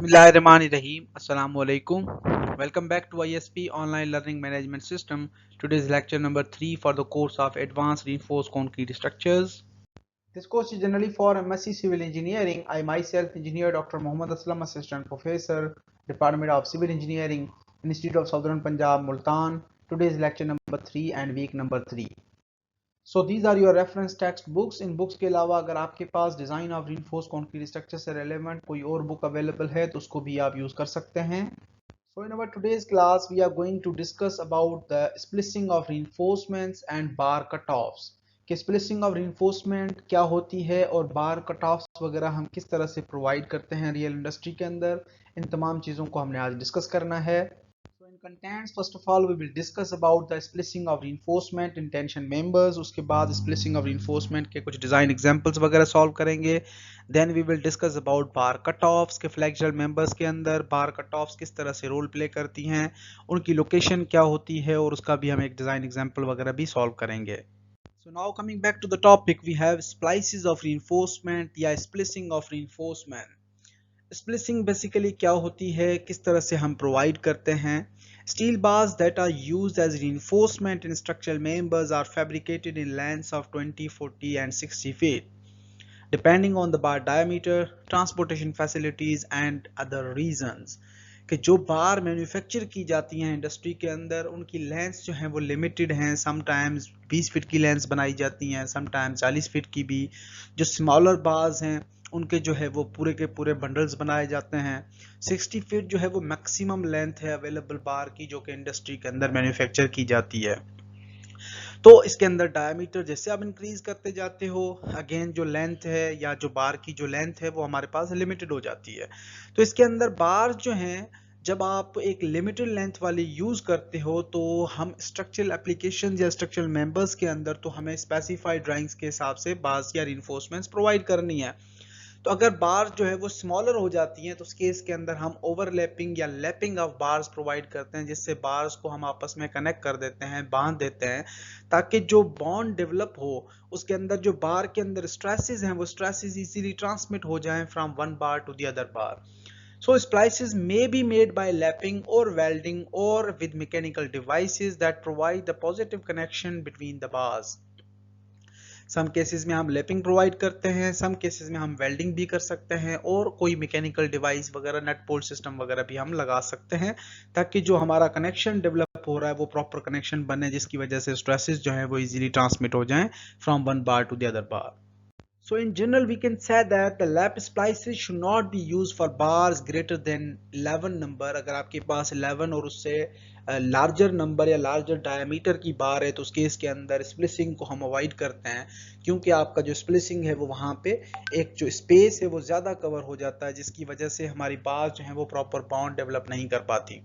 Bismillahirrahmanirrahim. Assalamu alaikum. Welcome back to ISP Online Learning Management System. Today's lecture number 3 for the course of Advanced Reinforced Concrete Structures. This course is generally for MSc Civil Engineering. I myself, Engineer Dr. Muhammad Aslam, Assistant Professor, Department of Civil Engineering, Institute of Southern Punjab, Multan. Today's lecture number 3 and week number 3. So these are your reference textbooks. इन books के अलावा अगर आपके पास design of reinforced concrete structure से relevant कोई और book available है तो उसको भी आप यूज कर सकते हैं. So in our today's class we are going to discuss about the splicing of reinforcements and bar cutoffs. कि splicing of reinforcement क्या होती है और bar cutoffs वगैरह हम किस तरह से प्रोवाइड करते हैं रियल इंडस्ट्री के अंदर. इन तमाम चीज़ों को हमने आज डिस्कस करना है. So in contents, first of all we will discuss about the splicing of reinforcement in tension members. उसके बाद splicing of reinforcement के कुछ design examples वगैरह solve करेंगे. Then we will discuss about bar cutoffs के flexural members के अंदर bar cutoffs किस तरह से role play करती हैं, उनकी location क्या होती है और उसका भी हम एक design example वगैरह भी solve करेंगे. So now coming back to the topic, we have splices of reinforcement या splicing of reinforcement. Splicing basically क्या होती है, किस तरह से हम प्रोवाइड करते हैं. Steel bars that are used as reinforcement in structural members are fabricated in lengths of 20, 40 and 60 feet depending on the bar diameter, transportation facilities and other reasons. कि जो बार मैन्युफैक्चर की जाती हैं इंडस्ट्री के अंदर उनकी लेंथ्स जो हैं वो लिमिटेड हैं. समटाइम्स 20 फीट की लेंथ्स बनाई जाती हैं, समटाइम्स 40 फीट की भी. जो स्मॉलर बार्स हैं उनके जो है वो पूरे के पूरे बंडल्स बनाए जाते हैं. 60 फीट जो है वो मैक्सिमम लेंथ है अवेलेबल बार की जो कि इंडस्ट्री के अंदर मैन्युफैक्चर की जाती है. तो इसके अंदर डायमीटर जैसे आप इंक्रीज करते जाते हो, अगेन जो लेंथ है या जो बार की जो लेंथ है वो हमारे पास लिमिटेड हो जाती है. तो इसके अंदर बार जो हैं जब आप एक लिमिटेड लेंथ वाली यूज करते हो तो हम स्ट्रक्चरल एप्लीकेशन या स्ट्रक्चरल मेंबर्स के अंदर तो हमें स्पेसिफाइड ड्राइंग्स के हिसाब से बार्स या रिइंफोर्समेंट्स प्रोवाइड करनी है. तो अगर बार जो है वो स्मॉलर हो जाती हैं तो उस केस के अंदर हम ओवरलैपिंग या लैपिंग ऑफ बार्स प्रोवाइड करते हैं, जिससे बार्स को हम आपस में कनेक्ट कर देते हैं, बांध देते हैं, ताकि जो बॉन्ड डेवलप हो उसके अंदर जो बार के अंदर स्ट्रेसेस हैं वो स्ट्रेसेस इजीली ट्रांसमिट हो जाएं from one bar to the other bar. So splices may be made by lapping or welding or with mechanical devices that provide the positive connection between the bars. Some cases में हम lapping provide करते हैं, सम cases में हम welding भी कर सकते हैं और कोई मैकेनिकल डिवाइस वगैरह नट बोल्ट सिस्टम वगैरह भी हम लगा सकते हैं ताकि जो हमारा कनेक्शन डेवलप हो रहा है वो प्रॉपर कनेक्शन बने, जिसकी वजह से स्ट्रेसेस जो है वो इजीली ट्रांसमिट हो जाएं from one bar to the other bar. So in general we can say that the lap splices should not be used for bars greater than 11 number. अगर आपके पास 11 और उससे लार्जर नंबर या लार्जर डायमीटर की बार है तो उस केस के अंदर स्प्लिसिंग को हम अवॉइड करते हैं, क्योंकि आपका जो स्प्लिसिंग है वो वहाँ पे एक जो स्पेस है वो ज़्यादा कवर हो जाता है, जिसकी वजह से हमारी बार जो है वो प्रॉपर बॉन्ड डेवलप नहीं कर पाती.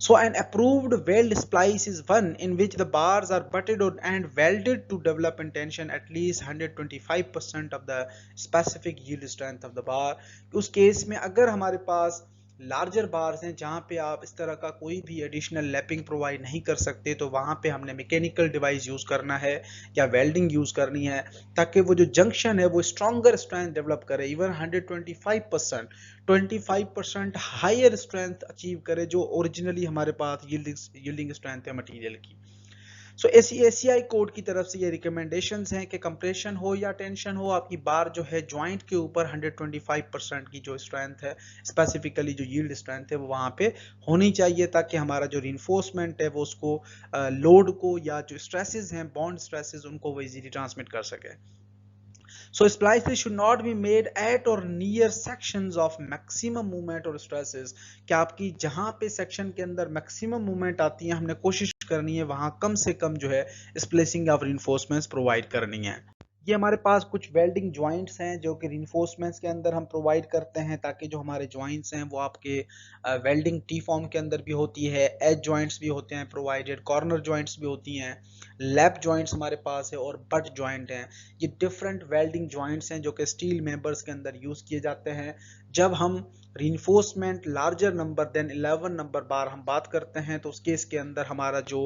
So an approved weld splice is one in which the bars are butted on and welded to develop in tension at least 125% of the specific yield strength of the bar. उस case में अगर हमारे पास larger bars हैं जहाँ पे आप इस तरह का कोई भी एडिशनल लैपिंग प्रोवाइड नहीं कर सकते तो वहाँ पे हमने मैकेनिकल डिवाइस यूज़ करना है या वेल्डिंग यूज़ करनी है ताकि वो जो जंक्शन है वो स्ट्रॉन्गर स्ट्रेंथ डेवलप करे, इवन 25% हायर स्ट्रेंथ अचीव करे जो ओरिजिनली हमारे पास यील्डिंग स्ट्रेंथ है मटेरियल की. सो एसीआई कोड की तरफ से ये रिकमेंडेशंस हैं कि कंप्रेशन हो या टेंशन हो, आपकी बार जो है जॉइंट के ऊपर 125% की जो स्ट्रेंथ है, स्पेसिफिकली जो यील्ड स्ट्रेंथ है वो वहाँ पे होनी चाहिए ताकि हमारा जो रिइंफोर्समेंट है वो उसको लोड को या जो स्ट्रेसेस हैं बॉन्ड स्ट्रेसेस उनको वो इजीली ट्रांसमिट कर सके. So splices should not be made at or near sections of maximum movement or stresses. कि आपकी जहां पे सेक्शन के अंदर मैक्सिमम मूवमेंट आती है हमने कोशिश करनी है वहां कम से कम जो है स्प्लिसिंग ऑफ रिइंफोर्समेंट्स प्रोवाइड करनी है. ये हमारे पास कुछ वेल्डिंग जॉइंट्स हैं जो कि रिइंफोर्समेंट्स के अंदर हम प्रोवाइड करते हैं ताकि जो हमारे जॉइंट्स हैं वो आपके वेल्डिंग टी फॉर्म के अंदर भी होती है, एज जॉइंट्स भी होते हैं प्रोवाइडेड, कॉर्नर जॉइंट्स भी होती हैं, लैप जॉइंट्स हमारे पास है और बट जॉइंट हैं. ये डिफरेंट वेल्डिंग जॉइंट्स हैं जो कि स्टील मेंबर्स के अंदर यूज किए जाते हैं. जब हम reinforcement larger number than 11 number bar हम बात करते हैं तो उस केस के अंदर हमारा जो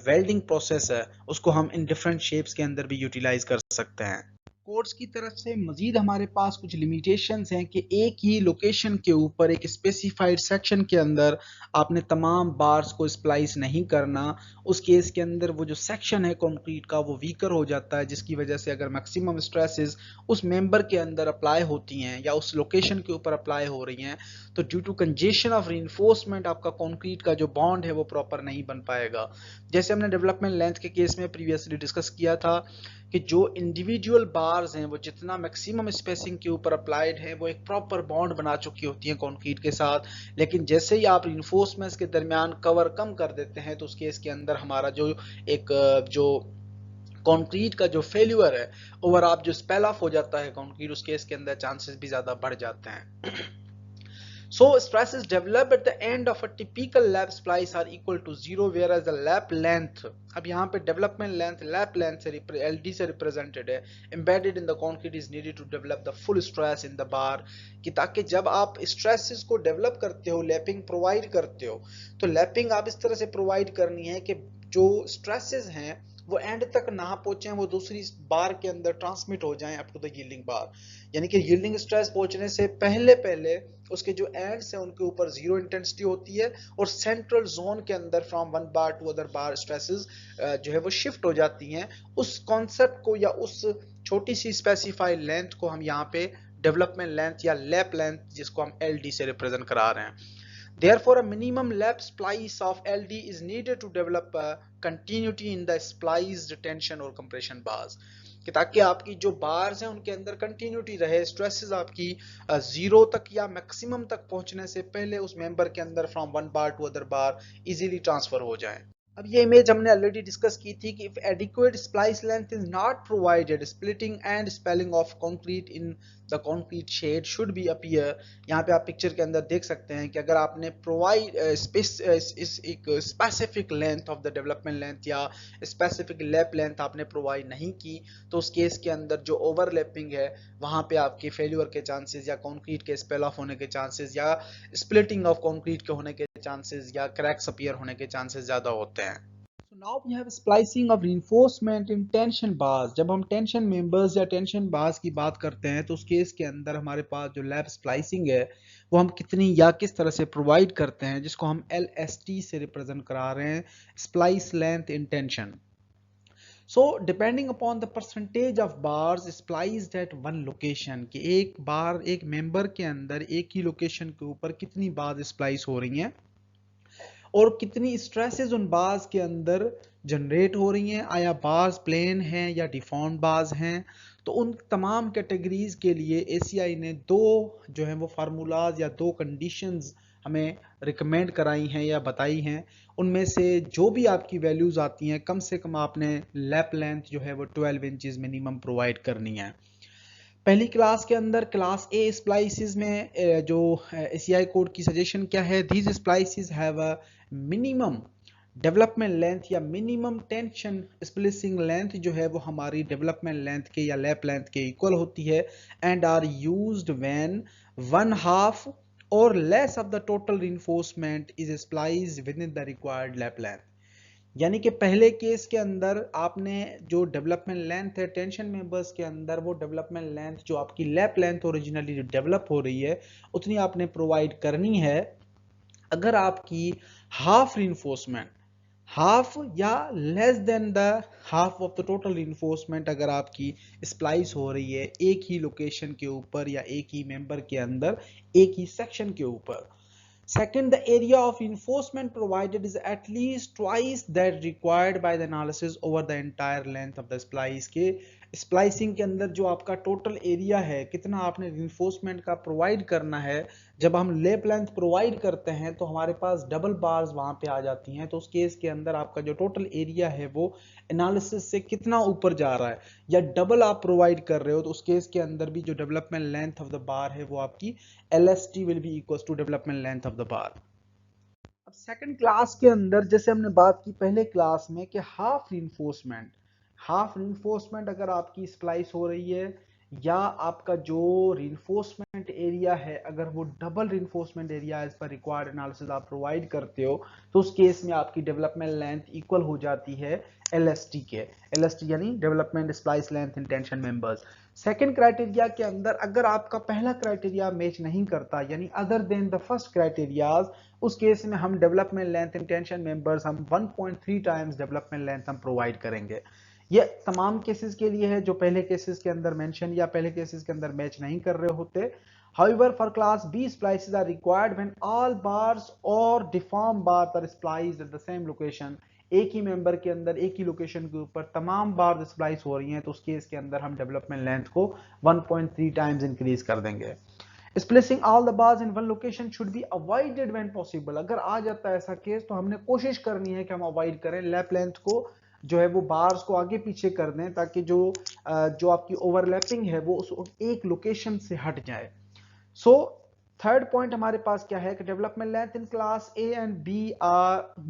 वेल्डिंग प्रोसेस है उसको हम इन डिफरेंट शेप्स के अंदर भी यूटिलाइज कर सकते हैं. कोड्स की तरफ से मजीद हमारे पास कुछ लिमिटेशंस हैं कि एक ही लोकेशन के ऊपर एक स्पेसिफाइड सेक्शन के अंदर आपने तमाम बार्स को स्प्लाइस नहीं करना। उस केस के अंदर वो जो सेक्शन है कंक्रीट का वो वीकर हो जाता है, जिसकी वजह से अगर मैक्सिमम स्ट्रेसेस उस मेंबर के अंदर अप्लाई होती हैं या उस लोकेशन के ऊपर अप्लाई हो रही हैं तो due to congestion of reinforcement आपका कंक्रीट का जो बॉन्ड है वो प्रॉपर नहीं बन पाएगा। जैसे हमने डेवलपमेंट लेंथ के केस में प्रीवियसली डिस्कस किया था कि जो इंडिविजुअल बार्स हैं वो जितना मैक्सिमम स्पेसिंग के ऊपर अप्लाइड है वो एक प्रॉपर बॉन्ड बना चुकी होती हैं कंक्रीट के साथ, लेकिन जैसे ही आप रिइंफोर्समेंट्स के दरमियान कवर कम कर देते हैं तो उस केस के अंदर हमारा जो एक जो कंक्रीट का जो फेल्यूर है ओवर आप जो स्पेल ऑफ हो जाता है कंक्रीट, उस केस के अंदर चांसेस भी ज्यादा बढ़ जाते हैं। So stresses developed at the end of a typical lap splice are equal to zero, whereas the lap length, अब यहाँ पे development length lap length से LD से represented है, embedded in the concrete is needed to develop the full stress in the bar, कि ताकि जब आप stresses को develop करते हो, लैपिंग प्रोवाइड करते हो, तो लैपिंग आप इस तरह से प्रोवाइड करनी है कि जो stresses हैं वो एंड तक ना पहुंचे, वो दूसरी बार के अंदर ट्रांसमिट हो जाएं अप टू द यील्डिंग बार, यानी कि यील्डिंग स्ट्रेस पहुंचने से पहले पहले उसके जो एंड्स हैं उनके ऊपर जीरो इंटेंसिटी होती है और सेंट्रल जोन के अंदर from one bar to other bar stresses जो है वो शिफ्ट हो जाती हैं। उस कॉन्सेप्ट को या उस छोटी सी स्पेसिफाइड लेंथ को हम यहाँ पे डेवलपमेंट लेंथ या लैप लेंथ, जिसको हम LD से रिप्रेजेंट करा रहे हैं। Therefore, a minimum lap splice of LD is needed to develop a continuity in the spliced tension or compression bars, कि ताकि आपकी जो बार्स हैं उनके अंदर कंटिन्यूटी रहे, स्ट्रेसेस आपकी जीरो तक या मैक्सिमम तक पहुंचने से पहले उस मेंबर के अंदर from one bar to other bar easily transfer हो जाए। अब ये इमेज हमने ऑलरेडी डिस्कस की थी कि if adequate splice length is not provided, splitting and spalling of concrete in the concrete shed should be appear. यहाँ पे आप पिक्चर के अंदर देख सकते हैं कि अगर आपने प्रोवाइड एक specific length of the development length या स्पेसिफिक लैप लेंथ आपने प्रोवाइड नहीं की तो उस केस के अंदर जो ओवरलैपिंग है वहां पे आपके फेल्यूर के चांसेस या कंक्रीट के स्पेल ऑफ होने के चांसेस या स्प्लिटिंग ऑफ कंक्रीट के होने के चांसेस या क्रैक्स अपीयर होने के चांसेस ज्यादा होते हैं। So now we have splicing of reinforcement in tension bars। जब हम टेंशन मेंबर्स या टेंशन बार्स की बात करते हैं तो उस केस के अंदर हमारे पास जो लैप स्प्लाइसिंग है वो हम कितनी या किस तरह से प्रोवाइड करते हैं, जिसको हम LST से रिप्रेजेंट करा रहे हैं, splice length in tension. So depending upon the percentage of bars spliced at one location, कि एक बार एक मेंबर के अंदर एक ही लोकेशन के ऊपर कितनी बार स्प्लाइस हो रही हैं और कितनी स्ट्रेसेस उन बार्स के अंदर जनरेट हो रही हैं, आया बार्स प्लेन हैं या डिफॉर्म बार्स हैं, तो उन तमाम कैटेगरीज के लिए ACI ने दो जो है वो फार्मूलाज या दो कंडीशंस हमें रिकमेंड कराई हैं या बताई हैं। उनमें से जो भी आपकी वैल्यूज आती हैं कम से कम आपने लैप लेंथ जो है वो 12 इंचेस मिनिमम प्रोवाइड करनी है। पहली क्लास के अंदर क्लास ए स्प्लाइसेस में जो ACI कोड की सजेशन क्या है, these splices have a minimum development length या मिनिमम टेंशन स्प्लिसिंग लेंथ जो है वो हमारी डेवलपमेंट लेंथ के या लैप लेंथ के इक्वल होती है एंड आर यूज्ड व्हेन 1/2 और less of the total reinforcement is spliced within the required lap length. यानी कि पहले केस के अंदर आपने जो डेवलपमेंट लेंथ है टेंशन मेंबर्स के अंदर वो डेवलपमेंट लेंथ जो आपकी लैप लेंथ ओरिजिनली जो डेवलप हो रही है उतनी आपने प्रोवाइड करनी है। अगर आपकी हाफ रीइंफोर्समेंट हाफ या less than the half of the total reinforcement अगर आपकी स्प्लाइस हो रही है एक ही लोकेशन के ऊपर या एक ही मेंबर के अंदर एक ही सेक्शन के ऊपर, second, the area of reinforcement provided is at least twice that required by the analysis over the entire length of the splice। के स्प्लाइसिंग के अंदर जो आपका टोटल एरिया है कितना आपने रिइंफोर्समेंट का प्रोवाइड करना है, जब हम लैप लेंथ प्रोवाइड करते हैं तो हमारे पास डबल बार्स वहां पे आ जाती हैं, तो उस केस के अंदर आपका जो टोटल एरिया है वो एनालिसिस से कितना ऊपर जा रहा है या डबल आप प्रोवाइड कर रहे हो तो उस केस के अंदर भी जो development length of the bar है वो आपकी LST will be equal to development length of the bar. अब सेकंड क्लास के अंदर जैसे हमने बात की पहले क्लास में कि हाफ रीइंफोर्समेंट अगर आपकी स्प्लाइस हो रही है या आपका जो रीइंफोर्समेंट एरिया है अगर वो double reinforcement area as per required analysis आप प्रोवाइड करते हो तो उस केस में आपकी डेवलपमेंट लेंथ इक्वल हो जाती है LST के, LST यानी development splice length in tension members. Second criteria के अंदर अगर आपका पहला क्राइटेरिया मैच नहीं करता, यानी other than the first criterias, उस केस में हम development length in tension members हम 1.3 टाइम्स डेवलपमेंट लेंथ हम प्रोवाइड करेंगे। ये तमाम केसेस के लिए है जो पहले केसेस के अंदर मेंशन या पहले केसेस के अंदर मैच नहीं कर रहे होते। However, for class B splices are required when all bars or deformed bars are spliced at the same location। एक ही मेंबर के अंदर एक ही लोकेशन के ऊपर तमाम बार स्प्लाइस हो रही हैं, तो उस केस के अंदर हम डेवलपमेंट लेंथ को 1.3 टाइम्स इंक्रीज कर देंगे। Splicing all the bars in one location should be avoided when possible। अगर आ जाता है ऐसा केस तो हमने कोशिश करनी है कि हम अवॉइड करें, लैप लेंथ को जो है वो बार्स को आगे पीछे कर दें, ताकि जो आपकी ओवरलैपिंग है वो उस एक लोकेशन से हट जाए। सो थर्ड पॉइंट हमारे पास क्या है कि development length in class A and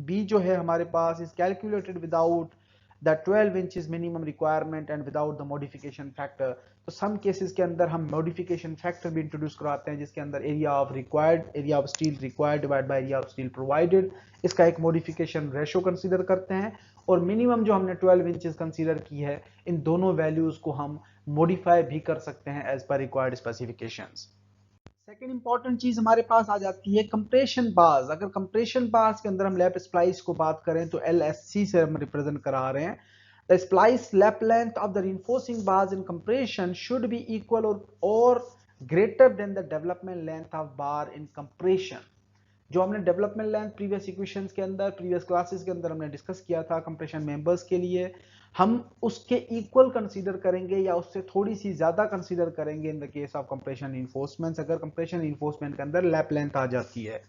B जो है हमारे पास is calculated without the 12 inches minimum requirement and without the modification factor. तो सम केसेस के अंदर हम मॉडिफिकेशन फैक्टर भी इंट्रोड्यूस कराते हैं, जिसके अंदर area of steel required divide by area of steel provided, इसका एक मॉडिफिकेशन रेशो कंसीडर करते हैं। और मिनिमम जो हमने 12 इंचेस कंसीडर की है, इन दोनों वैल्यूज को हम मॉडिफाई भी कर सकते हैं as per required specifications. Second important चीज हमारे पास आ जाती है कंप्रेशन बार्स। अगर कंप्रेशन बार्स के अंदर हम लैप स्प्लाइस को बात करें तो LSC से हम रिप्रेजेंट करा रहे हैं। The splice lap length of the reinforcing bars in compression should be equal और greater than the development length of bar in compression. जो हमने डेवलपमेंट लेंथ प्रीवियस इक्वेशंस के अंदर, प्रीवियस क्लासेस के अंदर हमने डिस्कस किया था कंप्रेशन मेंबर्स के लिए, हम उसके इक्वल कंसीडर करेंगे या उससे थोड़ी सी ज्यादा कंसीडर करेंगे in the case of compression reinforcements, अगर कंप्रेशन रिइंफोर्समेंट के अंदर लैप लेंथ आ जाती है।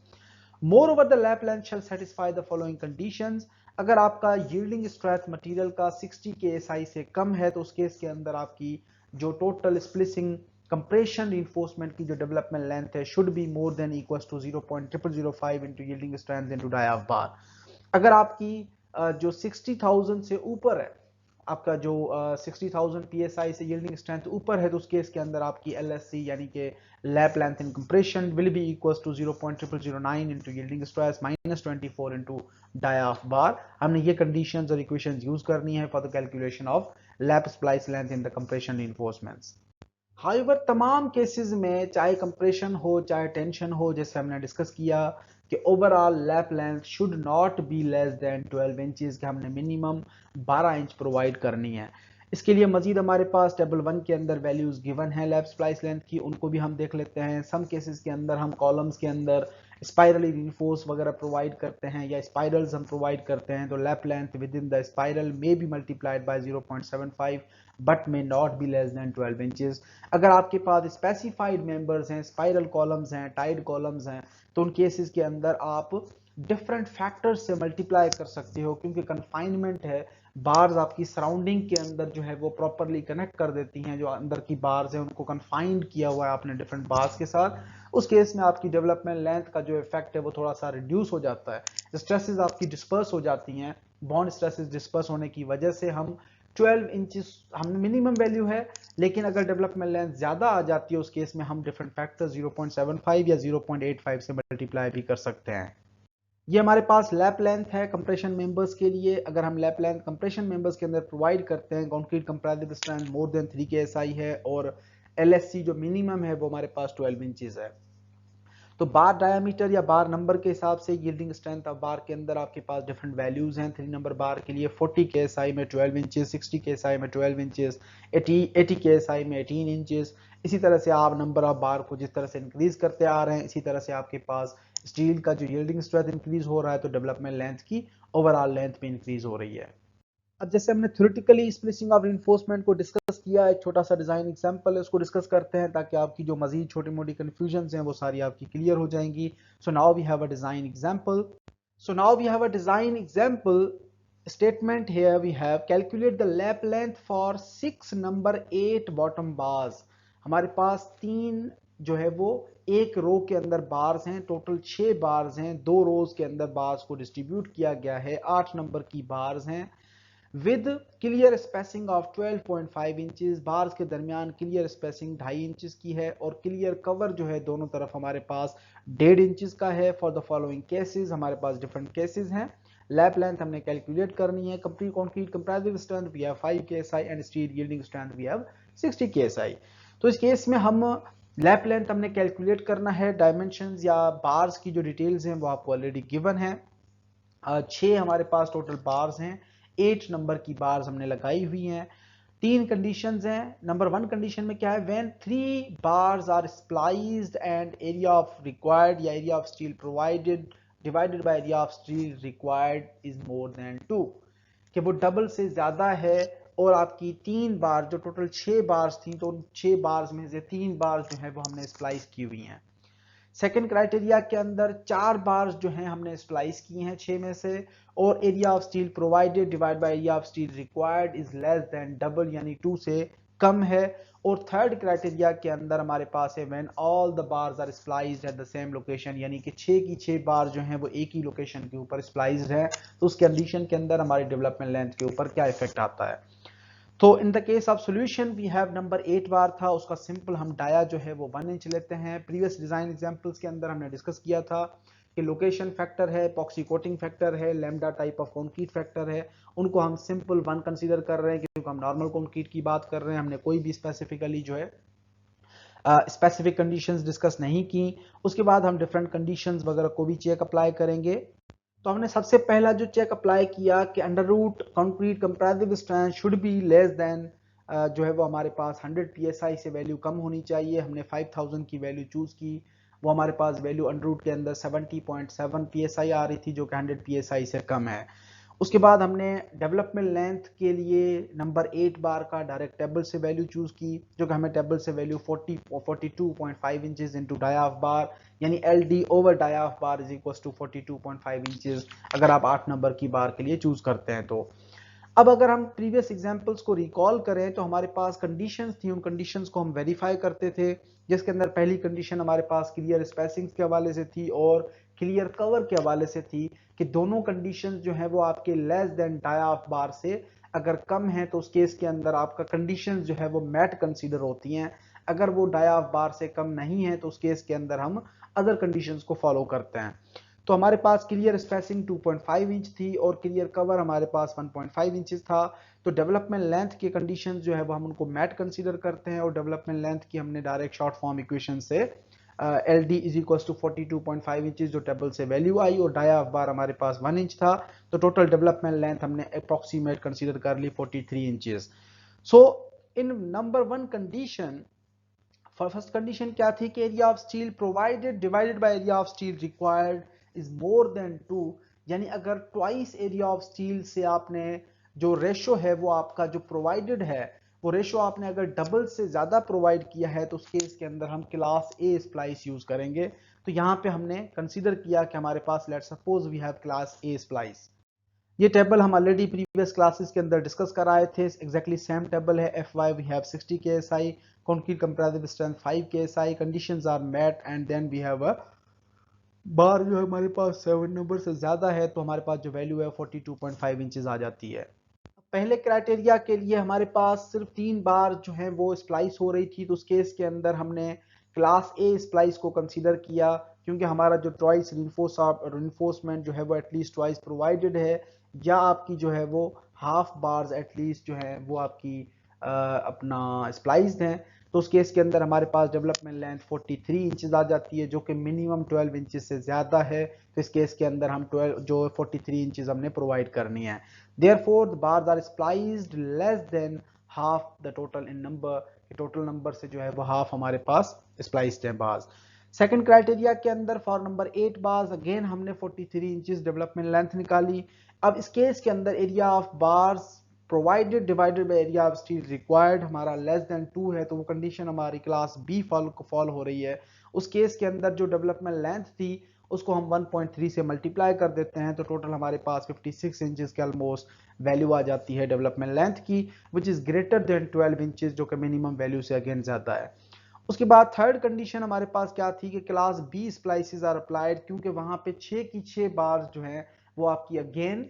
Moreover the lap length shall satisfy the following conditions. अगर आपका यील्डिंग स्ट्रेंथ मटेरियल का 60 KSI से कम है, तो उस केस के अंदर आपकी जो टोटल स्प्लिसिंग कंप्रेशन रिइंफोर्समेंट की जो डेवलपमेंट लेंथ है should be more than equals to 0.0005 into yielding strength into dia of bar. अगर आपकी जो 60,000 से ऊपर है, आपका जो 60,000 PSI से यील्डिंग स्ट्रेंथ ऊपर है, तो उस केस के अंदर आपकी LSC यानी कि lap length in compression will be equals to 0.0009 into yielding stress minus 24 into dia of bar. हमने ये कंडीशंस और इक्वेशंस यूज करनी है for the calculation of lap splice length in the compression reinforcements. However तमाम cases में चाहे compression हो चाहे टेंशन हो, जैसे हमने डिस्कस किया कि overall lap length should not be less then 12 inches, कि हमने मिनिमम 12 इंच प्रोवाइड करनी है। इसके लिए मजीद हमारे पास टेबल 1 के अंदर वैल्यूज गिवन है लैप स्प्लाइस लेंथ की, उनको भी हम देख लेते हैं। सम केसेस के अंदर हम कॉलम्स के अंदर स्पाइरली रिइंफोर्स वगैरह प्रोवाइड करते हैं या स्पाइरल्स हम प्रोवाइड करते हैं, तो lap length with in the spiral may be multiplied by 0.75 but may not be less then 12 inches. अगर आपके पास स्पेसिफाइड मेंबर्स हैं, स्पाइरल कॉलम्स हैं, टाइड कॉलम्स हैं, तो उन केसेस के अंदर आप डिफरेंट फैक्टर्स से मल्टीप्लाई कर सकते हो, क्योंकि कन्फाइनमेंट है, बार्स आपकी सराउंडिंग के अंदर जो है वो प्रॉपरली कनेक्ट कर देती हैं। जो अंदर की बार्स हैं उनको कन्फाइंड किया हुआ है आपने डिफरेंट बार्स के साथ, उस केस में आपकी डेवलपमेंट लेंथ का जो इफेक्ट है वो थोड़ा सा रिड्यूस हो जाता है। स्ट्रेसेस आपकी डिस्पर्स हो जाती हैं, बॉन्ड स्ट्रेसेस डिस्पर्स होने की वजह से हम 12 इंचेस हम मिनिमम वैल्यू है, लेकिन अगर डेवलपमेंट लेंथ ज्यादा आ जाती है उस केस में हम डिफरेंट फैक्टर 0.75 या 0.85 से मल्टीप्लाई भी कर सकते हैं। ये हमारे पास लैप लेंथ है कंप्रेशन मेंबर्स के लिए। अगर हम लैप लेंथ कंप्रेशन मेंबर्स के अंदर प्रोवाइड करते हैं, concrete compressive strength more than 3 KSI है और LSC जो मिनिमम है वो हमारे पास 12 इंचेस है, तो बार डायमीटर या बार नंबर के हिसाब से यील्डिंग स्ट्रेंथ ऑफ बार के अंदर आपके पास डिफरेंट वैल्यूज हैं। 3 नंबर बार के लिए 40 KSI में 12 इंचेस, 60 KSI में 12 इंचेस, 80 KSI में 18 इंचेस। इसी तरह से आप नंबर ऑफ बार को जिस तरह से इंक्रीज करते आ रहे हैं, इसी तरह से आपके पास स्टील का जो यील्डिंग स्ट्रेंथ इंक्रीज हो रहा है, तो डेवलपमेंट लेंथ की ओवरऑल लेंथ भी इंक्रीज हो रही है। अब जैसे हमने थ्योरेटिकली स्प्लिसिंग ऑफ रिइंफोर्समेंट को डिस्कस किया, एक छोटा सा डिजाइन एग्जांपल है उसको डिस्कस करते हैं, ताकि आपकी जो मजीद छोटी मोटी कंफ्यूजन हैं वो सारी आपकी क्लियर हो जाएंगी। So now we have a design example. So now we have a design example statement here we have calculate the lap length for 6 number 8 bottom bars। हमारे पास 3 जो है वो एक रो के अंदर बार्स हैं, टोटल 6 बार्स हैं, 2 रोज के अंदर बार्स को डिस्ट्रीब्यूट किया गया है, 8 नंबर की बार्स हैं with clear spacing of 12.5 inches. Bars के दरमियान क्लियर स्पेसिंग 2.5 इंचेस की है और क्लियर कवर जो है दोनों तरफ हमारे पास 1.5 इंचेस का है। फॉर द फॉलोइंग केसेस हमारे पास डिफरेंट केसेस हैं। लैप लेंथ हमने कैलकुलेट करनी है। Complete concrete compressive strength we have 5 KSI and steel yielding strength we have 60 KSI। तो इस केस में हम लैप लेंथ हमने कैलकुलेट करना है, डायमेंशंस या बार्स की जो डिटेल्स हैं वो आपको ऑलरेडी गिवन है। 6 हमारे पास टोटल बार्स हैं, 8 नंबर की बार्स हमने लगाई हुई हैं। 3 कंडीशंस हैं। नंबर 1 कंडीशन में क्या है, when 3 bars are spliced and area of required या area of steel provided divided by area of steel required is more than 2, कि वो डबल से ज्यादा है और आपकी 3 बार, जो टोटल 6 बार्स थी, तो 6 बार्स में से 3 बार्स जो है वो हमने स्प्लाइस की हुई हैं। सेकेंड क्राइटेरिया के अंदर 4 बार्स जो हैं हमने स्प्लाइस की हैं 6 में से, और area of steel provided divide by area of steel required is less then double, यानी 2 से कम है। और थर्ड क्राइटेरिया के अंदर हमारे पास है when all the bars are spliced at the same location, यानी कि 6 की 6 बार जो हैं वो एक ही लोकेशन के ऊपर स्प्लाइस्ड है। तो उस कंडीशन के अंदर हमारी डेवलपमेंट लेंथ के ऊपर क्या इफेक्ट आता है। तो in the case of solution we have number 8 bar था, उसका सिंपल हम डाया जो है वो 1 इंच लेते हैं। प्रीवियस डिजाइन एग्जांपल्स के अंदर हमने डिस्कस किया था कि लोकेशन फैक्टर है, पॉक्सी कोटिंग फैक्टर है, lambda type of concrete factor है, उनको हम सिंपल 1 कंसीडर कर रहे हैं क्योंकि हम नॉर्मल कंक्रीट की बात कर रहे हैं। हमने कोई भी स्पेसिफिकली जो है स्पेसिफिक कंडीशंस डिस्कस नहीं की। उसके बाद हम डिफरेंट कंडीशंस वगैरह को भी चेक अप्लाई करेंगे। तो हमने सबसे पहला जो चेक अप्लाई किया कि under root concrete compressive strength should be less than, जो है वो हमारे पास 100 psi से वैल्यू कम होनी चाहिए। हमने 5000 की वैल्यू चूज की, वो हमारे पास वैल्यू अंडर रूट के अंदर 70.7 psi आ रही थी जो कि 100 psi से कम है। उसके बाद हमने डेवलपमेंट लेंथ के लिए नंबर 8 बार का डायरेक्ट टेबल से वैल्यू चूज की, जो कि हमें टेबल से value 42.5 inches into dia of bar, यानी L D over dia of bar is equal to 42.5 inches अगर आप 8 नंबर की बार के लिए चूज करते हैं। तो अब अगर हम प्रीवियस एग्जांपल्स को रिकॉल करें तो हमारे पास कंडीशंस थी, उन कंडीशंस को हम वेरीफाई करते थे, जिसके अंदर पहली कंडीशन हमारे पास क्लियर स्पेसिंग्स के हवाले से थी और क्लियर कवर के हवाले से थी कि दोनों कंडीशंस जो है वो आपके less than dia of bar से अगर कम है तो उस केस के अंदर आपका कंडीशंस जो है वो मैट कंसीडर होती हैं। अगर वो डाया ऑफ बार से कम नहीं है तो उस केस के अंदर हम अदर कंडीशंस को फॉलो करते हैं। तो हमारे पास क्लियर स्पेसिंग 2.5 इंच थी और क्लियर कवर हमारे पास 1.5 इंचेस था। तो डेवलपमेंट लेंथ के कंडीशंस जो है वो हम उनको मैट कंसीडर करते हैं और डेवलपमेंट लेंथ की हमने डायरेक्ट शॉर्ट फॉर्म इक्वेशन से L D is equal to 42.5 inches जो टेबल से वैल्यू आई और डाया ऑफ बार हमारे पास 1 इंच था, तो टोटल डेवलपमेंट लेंथ हमने अप्रोक्सीमेट कंसीडर कर ली 43 इंचेस। सो इन नंबर 1 कंडीशन, फर्स्ट कंडीशन क्या थी कि area of steel provided divided by area of steel required is more than 2, यानी अगर ट्वाइस एरिया ऑफ स्टील से आपने जो रेशो है वो आपका जो प्रोवाइडेड है वो रेशो आपने अगर डबल से ज्यादा प्रोवाइड किया है तो उस केस के अंदर हम क्लास ए स्प्लाइस यूज करेंगे। तो यहां पे हमने कंसीडर किया कि हमारे पास let suppose we have class A splice. ये टेबल हम ऑलरेडी प्रीवियस क्लासेस के अंदर डिस्कस कराए थे, एग्जैक्टली सेम टेबल है। F Y we have 60 KSI, concrete compressive strength 5 KSI, conditions are met and then we have a bar जो है हमारे पास 7 नंबर से ज्यादा है तो हमारे पास जो वैल्यू है 42.5 इंचेस आ जाती है। पहले क्राइटेरिया के लिए हमारे पास सिर्फ 3 बार जो है वो स्प्लाइस हो रही थी, तो उस केस के अंदर हमने क्लास ए स्प्लाइस को कंसीडर किया क्योंकि हमारा जो ट्वाइस रिइंफोर्समेंट जो है वो एटलीस्ट ट्वाइस प्रोवाइडेड है, या आपकी जो है वो हाफ बार्स एटलीस्ट जो है वो आपकी अपना स्प्लाइस्ड हैं। तो उस केस के अंदर हमारे पास डेवलपमेंट लेंथ 43 इंचेस आ जाती है जो कि मिनिमम 12 इंचेस से ज्यादा है। तो इस केस के अंदर हम 12 जो 43 इंचेस हमने प्रोवाइड करनी है। Therefore, the bars are spliced less than half the total in number, total number से जो है वो हाफ हमारे पास स्प्लाइस्ड है बार्स। सेकंड क्राइटेरिया के अंदर फॉर नंबर 8 बार्स अगेन हमने 43 इंचेस डेवलपमेंट लेंथ निकाली। अब इस केस के अंदर area of bars provided divided by area of steel required हमारा लेस देन 2 है, तो वो कंडीशन हमारी क्लास बी फॉल हो रही है। उस केस के अंदर जो डेवलपमेंट लेंथ थी उसको हम 1.3 से मल्टीप्लाई कर देते हैं तो टोटल हमारे पास 56 इंचेस के ऑलमोस्ट वैल्यू आ जाती है डेवलपमेंट लेंथ की, which is greater than 12 inches जो कि मिनिमम वैल्यू से अगेन ज्यादा है। उसके बाद थर्ड कंडीशन हमारे पास क्या थी कि class B splices are applied, क्योंकि वहां पे 6 की 6 बार्स जो है वो आपकी अगेन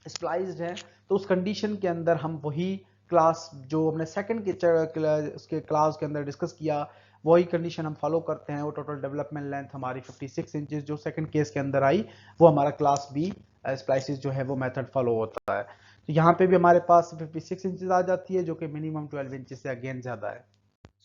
स्प्लाइस्ड है। तो उस कंडीशन के अंदर हम वही क्लास जो हमने सेकंड के उसके क्लास के अंदर डिस्कस किया वही कंडीशन हम फॉलो करते हैं। वो टोटल डेवलपमेंट लेंथ हमारी 56 इंचेस जो सेकंड केस के अंदर आई वो हमारा क्लास बी स्प्लाइसेस जो है वो मेथड फॉलो होता है। तो यहाँ पे भी हमारे पास 56 इंचेस आ जाती है, जो कि मिनिमम 12 इंचेस से अगेन ज्यादा है।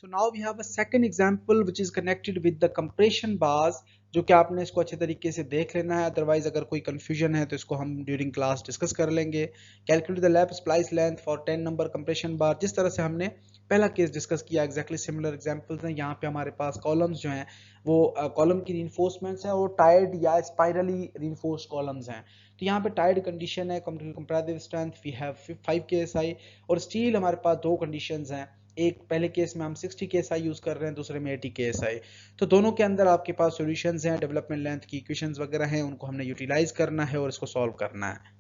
So now we have a second example which is connected with the compression bars, जो कि आपने इसको अच्छे तरीके से देख लेना है, अदरवाइज अगर कोई कंफ्यूजन है तो इसको हम ड्यूरिंग क्लास डिस्कस कर लेंगे। Calculate the lap splice length for 10 number compression bar. जिस तरह से हमने पहला केस डिस्कस किया, एग्जैक्टली सिमिलर एग्जांपल्स हैं। यहाँ पे हमारे पास कॉलम्स जो हैं वो कॉलम की रीइंफोर्समेंट्स हैं और टाइड या स्पाइरली रीइंफोर्स्ड कॉलम्स हैं। तो यहाँ पे टाइड कंडीशन है, comparative strength we have 5 KSI, और स्टील हमारे पास दो कंडीशंस हैं। एक पहले केस में हम 60 KSI यूज कर रहे हैं, दूसरे में 80 KSI। तो दोनों के अंदर आपके पास सॉल्यूशंस हैं, डेवलपमेंट लेंथ की इक्वेशंस वगैरह हैं, उनको हमने यूटिलाइज करना है और इसको सॉल्व करना है।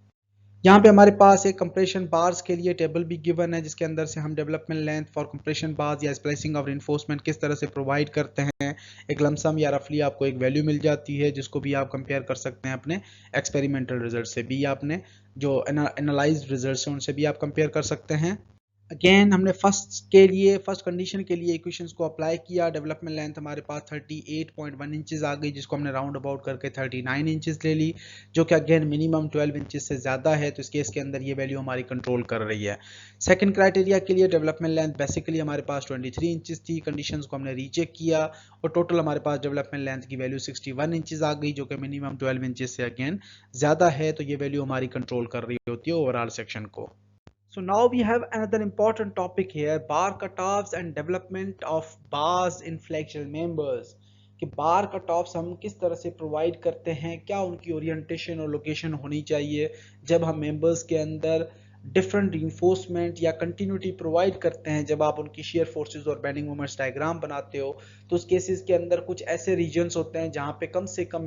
यहाँ पे हमारे पास एक कंप्रेशन बार्स के लिए टेबल भी गिवन है, जिसके अंदर से हम development length for compression bars या स्प्लाइसिंग ऑफ रिइंफोर्समेंट किस तरह से प्रोवाइड करते हैं। एक लमसम या रफली आपको एक वैल्यू मिल जाती है, जिसको भी आप कंपेयर कर सकते हैं अपने एक्सपेरिमेंटल रिजल्ट से भी, या अपने जो एनालाइज्ड रिजल्ट है उनसे भी आप कंपेयर कर सकते हैं। अगेन हमने फर्स्ट कंडीशन के लिए इक्वेशंस को अप्लाई किया। डेवलपमेंट लेंथ हमारे पास 38.1 इंचेस आ गई, जिसको हमने राउंड अबाउट करके 39 इंचेस ले ली, जो कि अगेन मिनिमम 12 इंचेस से ज़्यादा है। तो इस केस के अंदर ये वैल्यू हमारी कंट्रोल कर रही है। सेकंड क्राइटेरिया के लिए डेवलपमेंट लेंथ बेसिकली हमारे पास 23 इंचेस थी, कंडीशंस को हमने रीचेक किया और टोटल हमारे पास डेवलपमेंट लेंथ की वैल्यू 61 इंचेस आ गई, जो कि मिनिमम 12 इंचेस से अगेन ज़्यादा है। तो ये वैल्यू हमारी कंट्रोल कर रही होती है ओवरऑल सेक्शन को। So now we have another important topic here, bar cutoffs and development of bars in flexural members। कि बार कटऑफ्स हम किस तरह से प्रोवाइड करते हैं, क्या उनकी ओरिएंटेशन और लोकेशन होनी चाहिए जब हम मेंबर्स के अंदर डिफरेंट रिइंफोर्समेंट या कंटिन्यूटी प्रोवाइड करते हैं। जब आप उनकी शेयर फोर्सेस और बेंडिंग मोमेंट्स डायग्राम बनाते हो, तो उस केसेस के अंदर कुछ ऐसे रीजन्स होते हैं जहाँ पे कम से कम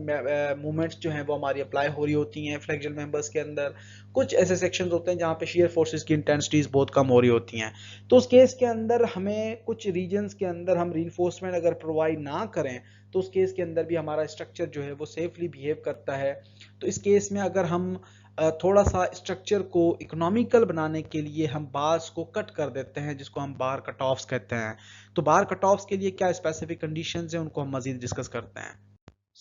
मूवमेंट्स जो हैं वो हमारी अप्लाई हो रही होती हैं फ्लेक्सुरल मेंबर्स के अंदर। कुछ ऐसे सेक्शंस होते हैं जहाँ पे शेयर फोर्सेस की इंटेंसिटीज बहुत कम हो रही होती हैं। तो उस केस के अंदर हमें कुछ रीजन्स के अंदर हम रीइंफोर्समेंट अगर प्रोवाइड ना करें, तो उस केस के अंदर भी हमारा स्ट्रक्चर जो है वो सेफली बिहेव करता है। तो इस केस में अगर हम थोड़ा सा स्ट्रक्चर को इकोनॉमिकल बनाने के लिए हम बार्स को कट कर देते हैं, जिसको हम बार कट ऑफ्स कहते हैं। तो बार कट ऑफ्स के लिए क्या स्पेसिफिक कंडीशंस हैं, उनको हम मजीद डिस्कस करते हैं।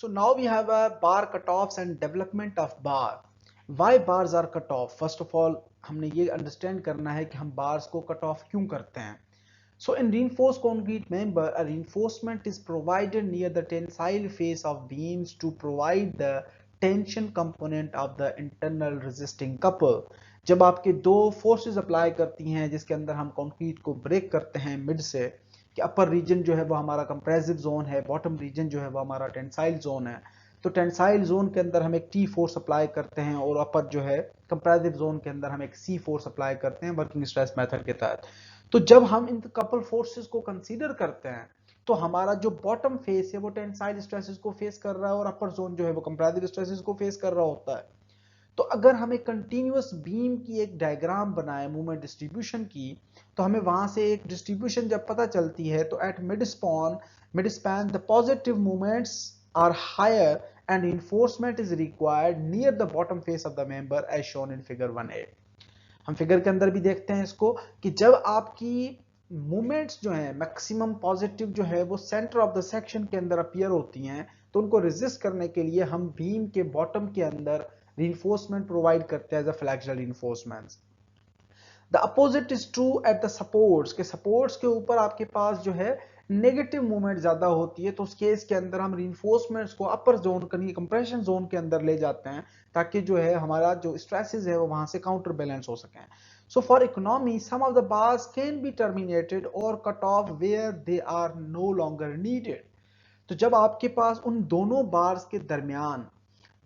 So now we have a bar cut offs and development of bar. Why bars are cut off? First of all हमने ये अंडरस्टैंड करना है कि हम बार्स को कट ऑफ क्यों करते हैं। So in reinforced concrete member, a reinforcement is provided near the tensile face of beams to provide the tension component of the internal resisting couple। जब आपके दो फोर्सेस अप्लाई करती हैं जिसके अंदर हम कंक्रीट को ब्रेक करते हैं मिड से, कि अपर रीजन जो है वो हमारा कंप्रेसिव जोन है, बॉटम रीजन जो है वो हमारा टेंसाइल जोन है। तो टेंसाइल जोन के अंदर हम एक टी फोर्स अप्लाई करते हैं और अपर जो है कंप्रेसिव जोन के अंदर हम एक सी फोर्स अप्लाई करते हैं वर्किंग स्ट्रेस मेथड के तहत। तो जब हम इन कपल फोर्सेस को कंसीडर करते हैं, तो हमारा जो बॉटम फेस है वो टेंसाइल स्ट्रेसेस को फेस कर रहा है और अपर जोन जो है वो कंप्रेसिव स्ट्रेसेस को फेस कर रहा होता है। तो अगर हम एक कंटिन्यूअस बीम की एक डायग्राम बनाए मूवमेंट डिस्ट्रीब्यूशन की, तो हमें वहां से एक डिस्ट्रीब्यूशन जब पता चलती है, तो at mid span the positive movements are higher and reinforcement is required near the bottom face of the member as shown in figure 1a। हम फिगर के अंदर भी देखते हैं इसको, कि जब आपकी मूवमेंट्स जो है मैक्सिमम पॉजिटिव जो है वो सेंटर ऑफ द सेक्शन के अंदर अपीयर होती हैं, तो उनको रेजिस्ट करने के लिए हम बीम के बॉटम के अंदर reinforcement प्रोवाइड करते हैं as a flexural reinforcements। The opposite is true at the supports, के सपोर्ट्स के ऊपर आपके पास जो है नेगेटिव मूवमेंट ज्यादा होती है। तो उस केस के अंदर हम reinforcements को अपर जोन कंप्रेशन जोन के अंदर ले जाते हैं, ताकि जो है हमारा जो स्ट्रेसेस है वो वहां से काउंटर बैलेंस हो सकें। So for economy some of the bars can be terminated और cut off where they are no longer needed. तो जब आपके पास उन दोनों बार्स के दरमियान,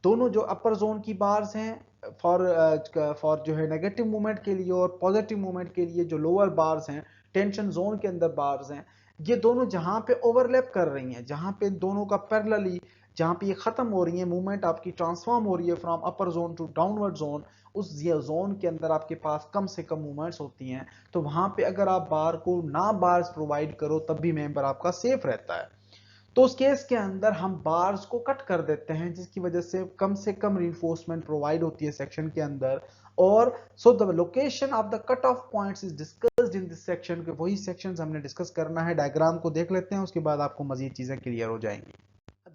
दोनों जो अपर जोन की बार्स हैं फॉर जो है नेगेटिव मूवमेंट के लिए और पॉजिटिव मूवमेंट के लिए जो लोअर बार्स हैं टेंशन जोन के अंदर बार्स हैं, ये दोनों जहां पे ओवरलैप कर रही हैं, जहां पे दोनों का पैरेलली जहां पे ये खत्म हो रही है, मूवमेंट आपकी ट्रांसफॉर्म हो रही है from upper zone to downward zone, उस जोन के अंदर आपके पास कम से कम मूवमेंट्स होती हैं। तो वहां पे अगर आप बार को ना बार्स प्रोवाइड करो तब भी मेंबर आपका सेफ रहता है। तो उस केस के अंदर हम बार्स को कट कर देते हैं, जिसकी वजह से कम reinforcement प्रोवाइड होती है सेक्शन के अंदर। और सो the location of the cut off points is discussed in this section, के वही सेक्शंस हमने डिस्कस करना है। डायग्राम को देख लेते हैं, उसके बाद आपको मजीद चीजें क्लियर हो जाएंगी।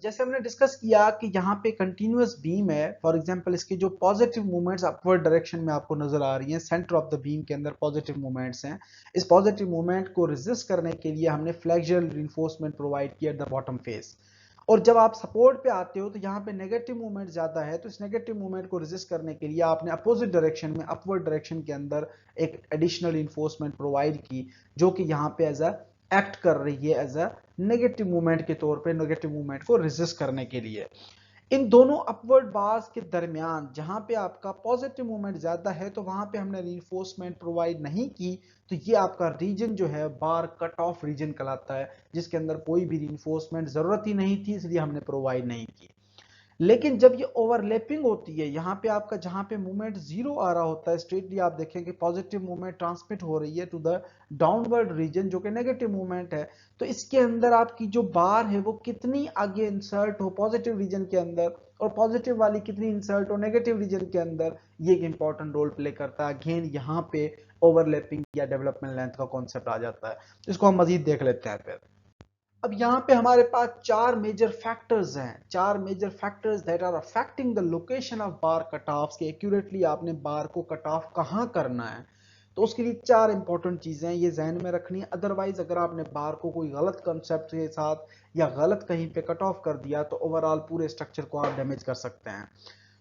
जैसे हमने डिस्कस किया कि यहाँ पे कंटिन्यूअस बीम है, फॉर एग्जांपल इसके जो पॉजिटिव मूवमेंट्स अपवर्ड डायरेक्शन में आपको नजर आ रही हैं, सेंटर ऑफ द बीम के अंदर पॉजिटिव मूवमेंट्स हैं, इस पॉजिटिव मूवमेंट को रेजिस्ट करने के लिए हमने फ्लेक्सुरल रिइंफोर्समेंट प्रोवाइड किया एट द बॉटम फेस। और जब आप सपोर्ट पे आते हो तो यहाँ पे नेगेटिव मूवमेंट ज्यादा है, तो इस नेगेटिव मूवमेंट को रेजिस्ट करने के लिए आपने अपोजिट डायरेक्शन में अपवर्ड डायरेक्शन के अंदर एक एडिशनल इन्फोर्समेंट प्रोवाइड की, जो कि यहाँ पे एज अ एक्ट कर रही है एज अ नेगेटिव मूवमेंट के तौर पे, नेगेटिव मूवमेंट को रेजिस्ट करने के लिए। इन दोनों अपवर्ड बार्स के दरमियान जहां पे आपका पॉजिटिव मूवमेंट ज्यादा है तो वहां पे हमने रीइंफोर्समेंट प्रोवाइड नहीं की, तो ये आपका रीजन जो है बार कट ऑफ रीजन कहलाता है, जिसके अंदर कोई भी रीइंफोर्समेंट जरूरत ही नहीं थी, इसलिए हमने प्रोवाइड नहीं की। लेकिन जब ये ओवरलैपिंग होती है, यहाँ पे आपका जहां पे मूवमेंट जीरो आ रहा होता है, स्ट्रेटली आप देखेंगे पॉजिटिव मूवमेंट ट्रांसमिट हो रही है टू द डाउनवर्ड रीजन जो कि नेगेटिव मूवमेंट है, तो इसके अंदर आपकी जो बार है वो कितनी आगे इंसर्ट हो पॉजिटिव रीजन के अंदर और पॉजिटिव वाली कितनी इंसर्ट हो नेगेटिव रीजन के अंदर, ये एक इंपॉर्टेंट रोल प्ले करता है। अगेन यहाँ पे ओवरलैपिंग या डेवलपमेंट लेंथ का कॉन्सेप्ट आ जाता है, इसको हम मजीद देख लेते हैं फिर। अब यहाँ पे हमारे पास चार मेजर फैक्टर्स हैं, चार major factors that are affecting the location of bar cut off, के एक्यूरेटली आपने बार को कट ऑफ कहाँ करना है। तो उसके लिए चार इंपॉर्टेंट चीजें ये जहन में रखनी है, अदरवाइज अगर आपने बार को कोई गलत कंसेप्ट के साथ या गलत कहीं पे कट ऑफ कर दिया तो ओवरऑल पूरे स्ट्रक्चर को आप डैमेज कर सकते हैं।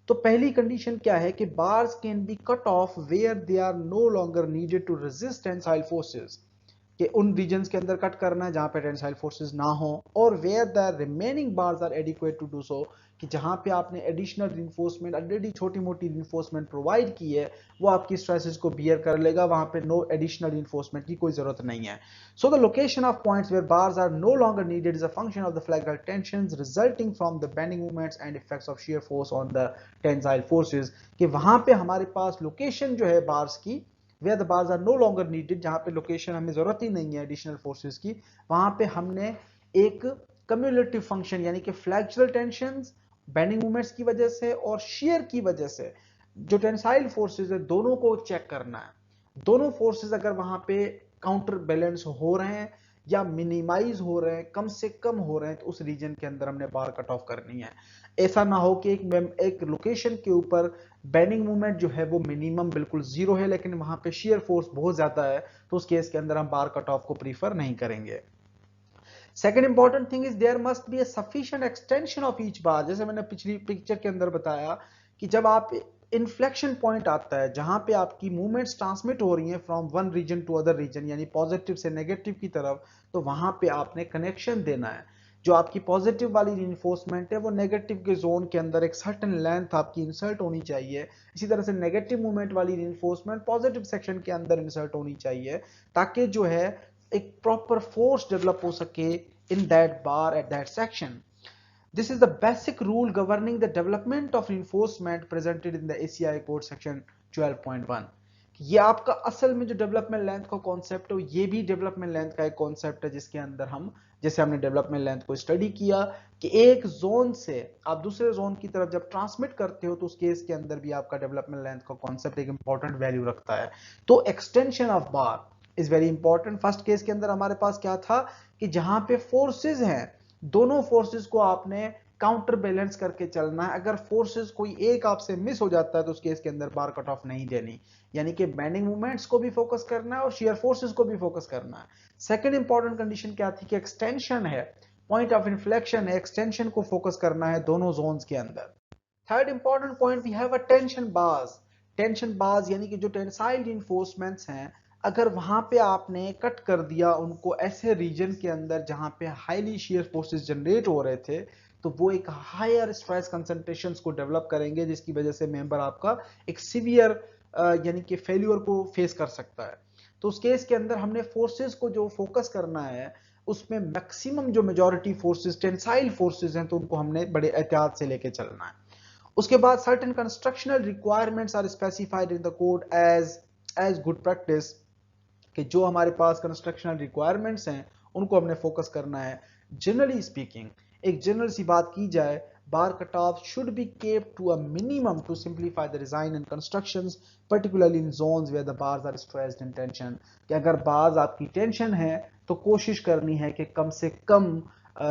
तो पहली कंडीशन क्या है कि bars can be cut off where they are no longer needed to resist tensile forces, कि उन रीजन्स के अंदर कट करना है जहां पे टेंसाइल फोर्सेस ना हो, और where the remaining bars are adequate to do so, कि जहां पे आपने एडिशनल रिइंफोर्समेंट ऑलरेडी छोटी मोटी रिइंफोर्समेंट प्रोवाइड की है वो आपकी स्ट्रेसेस को बियर कर लेगा, वहां पे नो एडिशनल रिइंफोर्समेंट की कोई जरूरत नहीं है। So the location of points where bars are no longer needed is a function of the flexural tensions resulting from the bending movements and effects of shear force on the tensile forces, कि वहां पे हमारे पास location जो है bars की where the bars are no longer needed, जहां पे location हमें जरूरत ही नहीं है एडिशनल फोर्सेस की, वहां पे हमने एक कम्युलेटिव फंक्शन यानी कि फ्लैक्चुरल टेंशंस बेंडिंग मूवमेंट्स की वजह से और शियर की वजह से जो टेंसाइल फोर्सेस है दोनों को चेक करना है। दोनों फोर्सेस अगर वहां पे काउंटर बैलेंस हो रहे हैं या मिनिमाइज हो रहे हैं, कम से कम हो रहे हैं, तो उस रीजन के अंदर हमने बार कट ऑफ करनी है। ऐसा ना हो कि एक लोकेशन के ऊपर बेंडिंग मूवमेंट जो है वो मिनिमम बिल्कुल जीरो है लेकिन वहां पे शियर फोर्स बहुत ज्यादा है, तो उस केस के अंदर हम बार कट ऑफ को प्रीफर नहीं करेंगे। Second important thing is there must be a sufficient extension of each bar, जैसे मैंने पिछली पिक्चर के अंदर बताया कि जब आप इन्फ्लेक्शन पॉइंट आता है जहां पे आपकी मूवमेंट्स ट्रांसमिट हो रही हैं from one region to other region यानी पॉजिटिव से नेगेटिव की तरफ, तो वहां पे आपने कनेक्शन देना है। जो आपकी पॉजिटिव वाली रिइंफोर्समेंट है वो नेगेटिव के जोन के अंदर एक सर्टेन लेंथ आपकी इंसर्ट होनी चाहिए, इसी तरह से नेगेटिव मूवमेंट वाली रिइंफोर्समेंट पॉजिटिव सेक्शन के अंदर इंसर्ट होनी चाहिए, ताकि जो है एक प्रॉपर फोर्स डेवलप हो सके in that bar at that section. This is the basic rule governing the development of reinforcement presented in the ACI code section 12.1. ये आपका असल में जो डेवलपमेंट लेंथ का कॉन्सेप्ट है ये भी डेवलपमेंट लेंथ का एक कॉन्सेप्ट है, जिसके अंदर हम जैसे हमने डेवलपमेंट लेंथ को स्टडी किया कि एक जोन से आप दूसरे जोन की तरफ जब ट्रांसमिट करते हो तो उस केस के अंदर भी आपका डेवलपमेंट लेंथ का कॉन्सेप्ट एक इंपॉर्टेंट वैल्यू रखता है। तो extension of bar is very important. First case के अंदर हमारे पास क्या था कि जहां पे फोर्सेस हैं दोनों फोर्सेस को आपने काउंटर बैलेंस करके चलना है, अगर फोर्सेस कोई एक आपसे मिस हो जाता है तो उस केस के अंदर बार कट ऑफ नहीं देनी, यानी कि बेंडिंग मूवमेंट्स को भी फोकस करना है और शियर फोर्सेस को भी फोकस करना है। सेकंड इंपॉर्टेंट कंडीशन क्या थी कि एक्सटेंशन है, पॉइंट ऑफ इन्फ्लेक्शन है, एक्सटेंशन को फोकस करना है दोनों जोन्स के अंदर। Third important point we have a tension bars, tension bars यानी कि जो टेंसाइल रिइंफोर्समेंट्स हैं अगर वहां पे आपने कट कर दिया उनको ऐसे रीजन के अंदर जहां पे हाईली शियर फोर्सेस जनरेट हो रहे थे, तो वो एक हायर स्ट्रेस कंसंट्रेशंस को डेवलप करेंगे जिसकी वजह से मेंबर आपका एक सीवियर यानी कि फेल्यूर को फेस कर सकता है। तो उस केस के अंदर हमने फोर्सेस को जो फोकस करना है उसमें मैक्सिमम जो मेजॉरिटी फोर्सेस टेंसाइल फोर्सेस हैं तो उनको हमने बड़े एहतियात से लेके चलना है। उसके बाद certain constructional requirements are specified in the code as good practice, कि जो हमारे पास कंस्ट्रक्शनल रिक्वायरमेंट्स हैं उनको हमने फोकस करना है। जनरली स्पीकिंग एक जनरल सी बात की जाए, bar cut off should be kept to a minimum to simplify the design and constructions particularly in zones where the bars are stressed in tension, कि अगर बार्स आपकी टेंशन है तो कोशिश करनी है कि कम से कम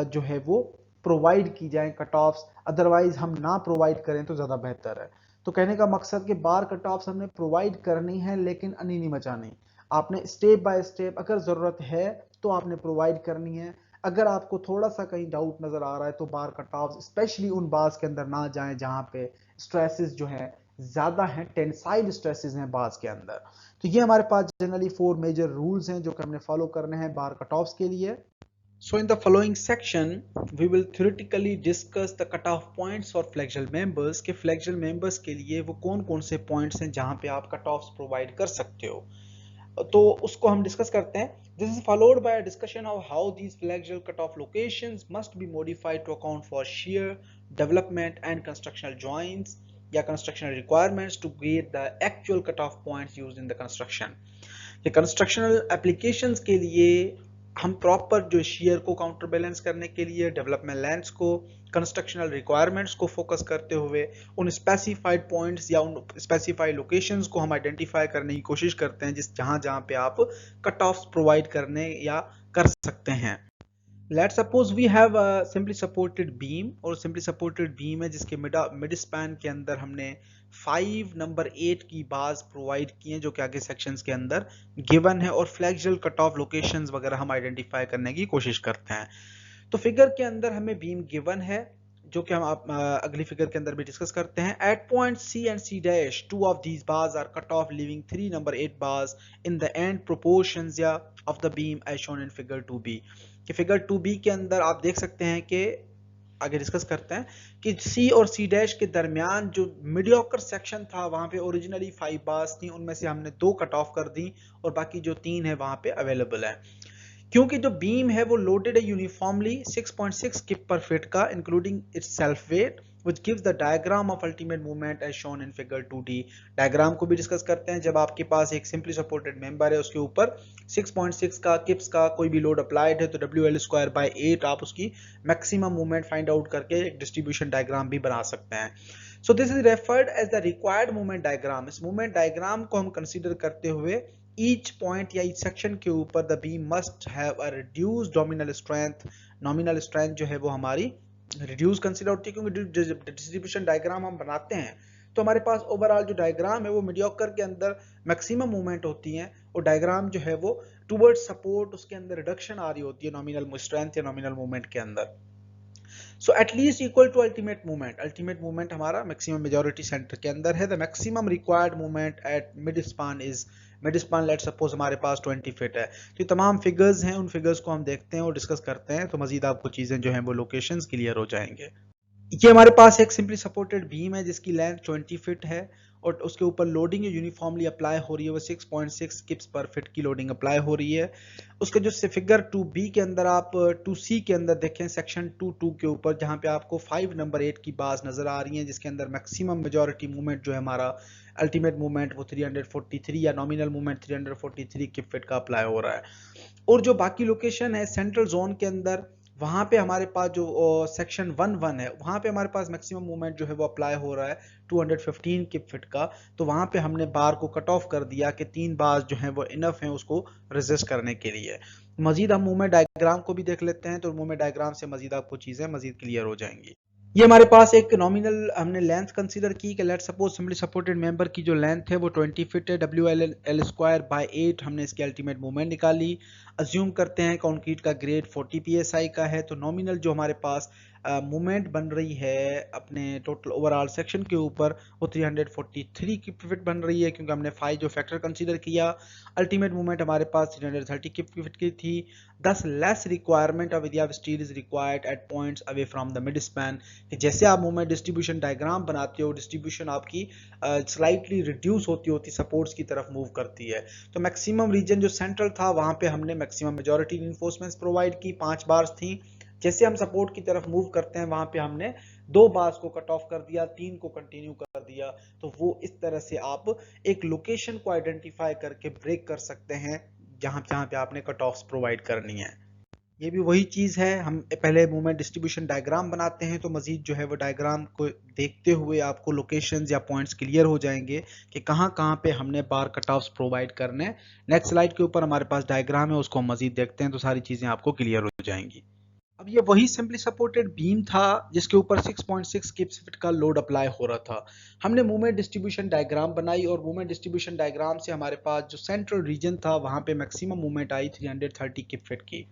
जो है वो प्रोवाइड की जाए कट ऑफ्स, अदरवाइज हम ना प्रोवाइड करें तो ज़्यादा बेहतर है। तो कहने का मकसद कि बार कट ऑफ्स हमने प्रोवाइड करनी है लेकिन अनी नहीं मचानी। आपने स्टेप बाय स्टेप अगर ज़रूरत है तो आपने प्रोवाइड करनी है। अगर आपको थोड़ा सा कहीं डाउट नज़र आ रहा है तो बार कट ऑफ्स स्पेशली उन बार्स के अंदर ना जाएं जहां पे स्ट्रेसेस जो है ज़्यादा हैं, टेंसाइल स्ट्रेसेस हैं बार्स के अंदर। तो ये हमारे पास जनरली 4 मेजर रूल्स हैं जो कि हमने फॉलो करने हैं बार कट ऑफ्स के लिए। So in the following section, we will theoretically discuss the cutoff points for flexural members के flexural members के लिए वो कौन-कौन से points हैं जहां पे आप cutoffs provide कर सकते हो, तो उसको हम डिस्कस करते हैं। This is followed by a discussion of how these flexural cutoff locations must be modified to account for shear, development and constructional joints या constructional requirements to get the actual cutoff points used in the construction। ये constructional applications के लिए हम proper जो share को counter balance करने के लिए डेवलपमेंट लेंथ्स को, कंस्ट्रक्शनल रिक्वायरमेंट्स को फोकस करते हुए उन स्पेसिफाइड पॉइंट्स या उन स्पेसिफाइड लोकेशंस को हम आइडेंटिफाई करने की कोशिश करते हैं जहां जहां पे आप कट ऑफ्स प्रोवाइड करने या कर सकते हैं। Let's suppose we have a simply supported beam, और सिंपली सपोर्टेड बीम है जिसके मिड स्पैन के अंदर हमने 5 नंबर 8 की बार्स प्रोवाइड की हैं जो कि आगे सेक्शंस के अंदर गिवन है, और फ्लेक्सुरल कट ऑफ लोकेशंस वगैरह हम आइडेंटिफाई करने की कोशिश करते हैं। तो फिगर के अंदर हमें बीम गिवन है जो कि हम अगली फिगर के अंदर भी डिस्कस करते हैं। At point C and C dash 2 of these bars are cut off leaving 3 number 8 bars in the end proportions या of the beam as shown in figure 2b। कि फिगर 2b के अंदर आप देख सकते हैं कि आगे डिस्कस करते हैं कि C और C डैश के दरमियान जो मीडियोकर सेक्शन था वहां पे ओरिजिनली 5 बार्स थी, उनमें से हमने 2 कट ऑफ कर दी और बाकी जो 3 है वहां पे अवेलेबल है। क्योंकि जो बीम है वो लोडेड है यूनिफॉर्मली 6.6 किप पर फिट का including it's self weight which gives the diagram of ultimate movement as shown in figure 2d। Diagram को भी डिस्कस करते हैं। जब आपके पास एक सिंपली सपोर्टेड मेंबर है उसके ऊपर 6.6 का किप्स का कोई भी लोड अप्लाइड है तो WL²/8 आप उसकी मैक्सिमम मूवमेंट फाइंड आउट करके एक डिस्ट्रीब्यूशन डायग्राम भी बना सकते हैं। So this is referred as the required movement diagram. इस मूवमेंट डायग्राम को हम कंसीडर करते हुए each point या each section के ऊपर the beam must have a reduced nominal strength। nominal strength जो है वो हमारी reduce कंसीडर होती है क्योंकि डिस्ट्रीब्यूशन डायग्राम हम बनाते हैं तो हमारे पास ओवरऑल जो डायग्राम है वो मीडियोकर के अंदर मैक्सिमम मूवमेंट होती है और डायग्राम जो है वो टुवर्ड्स सपोर्ट उसके अंदर रिडक्शन आ रही होती है नॉमिनल स्ट्रेंथ या नॉमिनल मूवमेंट के अंदर। So at least equal to ultimate movement. Ultimate movement हमारा मैक्सिमम मेजॉरिटी सेंटर के अंदर है। The maximum required movement at mid span is mid span let suppose हमारे पास 20 फीट है। तो तमाम फिगर्स हैं, उन फिगर्स को हम देखते हैं और डिस्कस करते हैं तो मजीद आपको चीजें जो हैं वो लोकेशंस क्लियर हो जाएंगे। ये हमारे पास एक सिंपली सपोर्टेड बीम है जिसकी लेंथ 20 फीट है और उसके ऊपर लोडिंग यूनिफॉर्मली अप्लाई हो रही है, वो 6.6 किप्स पर फिट की लोडिंग अप्लाई हो रही है। उसके जो फिगर 2b के अंदर आप 2c के अंदर देखें सेक्शन 2.2 के ऊपर जहां पे आपको 5 नंबर 8 की बार्स नजर आ रही हैं जिसके अंदर मैक्सिमम मेजॉरिटी मूवमेंट जो है हमारा अल्टीमेट मूवमेंट वो 343 या नॉमिनल मूवमेंट 343 किप फिट का अप्लाई हो रहा है। और जो बाकी लोकेशन है सेंट्रल जोन के अंदर वहां पे हमारे पास जो सेक्शन 1.1 है वहां पे हमारे पास मैक्सिमम मूवमेंट जो है वो अप्लाई हो रहा है 215 किप फिट का। तो वहां पे हमने बार को कट ऑफ कर दिया कि 3 बार जो है वो इनफ है उसको रेजिस्ट करने के लिए। मजीद हम मूवमेंट डायग्राम को भी देख लेते हैं तो मूवमेंट डायग्राम से मजीद आपको चीजें मजीद क्लियर हो जाएंगी। ये हमारे पास एक नॉमिनल हमने लेंथ कंसीडर की कि let suppose simply supported member की जो लेंथ है वो 20 फीट है, WL²/8 हमने इसकी अल्टीमेट मूवमेंट निकाली। अज्यूम करते हैं कंक्रीट का ग्रेड 40 psi का है तो नॉमिनल जो हमारे पास मूवमेंट बन रही है अपने टोटल ओवरऑल सेक्शन के ऊपर वो 343 की फिट बन रही है क्योंकि हमने 5 जो फैक्टर कंसीडर किया। अल्टीमेट मूवमेंट हमारे पास 330 की फिट की थी। दस लेस रिक्वायरमेंट ऑफ यदि steel is required at points away from the mid span. जैसे आप मूवमेंट डिस्ट्रीब्यूशन डायग्राम बनाते हो डिस्ट्रीब्यूशन आपकी स्लाइटली रिड्यूस होती होती सपोर्ट्स की तरफ मूव करती है। तो मैक्सिमम रीजन जो सेंट्रल था वहां पे हमने मैक्सिमम मेजॉरिटी रिइंफोर्समेंट्स प्रोवाइड की, 5 बार्स थी। जैसे हम सपोर्ट की तरफ मूव करते हैं वहां पे हमने 2 बार्स को कट ऑफ कर दिया, 3 को कंटिन्यू कर दिया। तो वो इस तरह से आप एक लोकेशन को आइडेंटिफाई करके ब्रेक कर सकते हैं जहां पे आपने कट ऑफ्स प्रोवाइड करनी है। ये भी वही चीज है, हम पहले मूवमेंट डिस्ट्रीब्यूशन डायग्राम बनाते हैं तो मजीद जो है वो डायग्राम को देखते हुए आपको लोकेशंस या पॉइंट्स क्लियर हो जाएंगे कि कहाँ कहाँ पे हमने बार कट ऑफ्स प्रोवाइड करने हैं। नेक्स्ट स्लाइड के ऊपर हमारे पास डायग्राम है उसको हम मजीद देखते हैं तो सारी चीजें आपको क्लियर हो जाएंगी। अब ये वही सिंपली सपोर्टेड बीम था जिसके ऊपर 6.6 किप्स फिट का लोड अप्लाई हो रहा था। हमने मूवमेंट डिस्ट्रीब्यूशन डायग्राम बनाई और मूवमेंट डिस्ट्रीब्यूशन डायग्राम से हमारे पास जो सेंट्रल रीजन था वहां पे मैक्सिमम मूवमेंट आई 330 किप फिट की,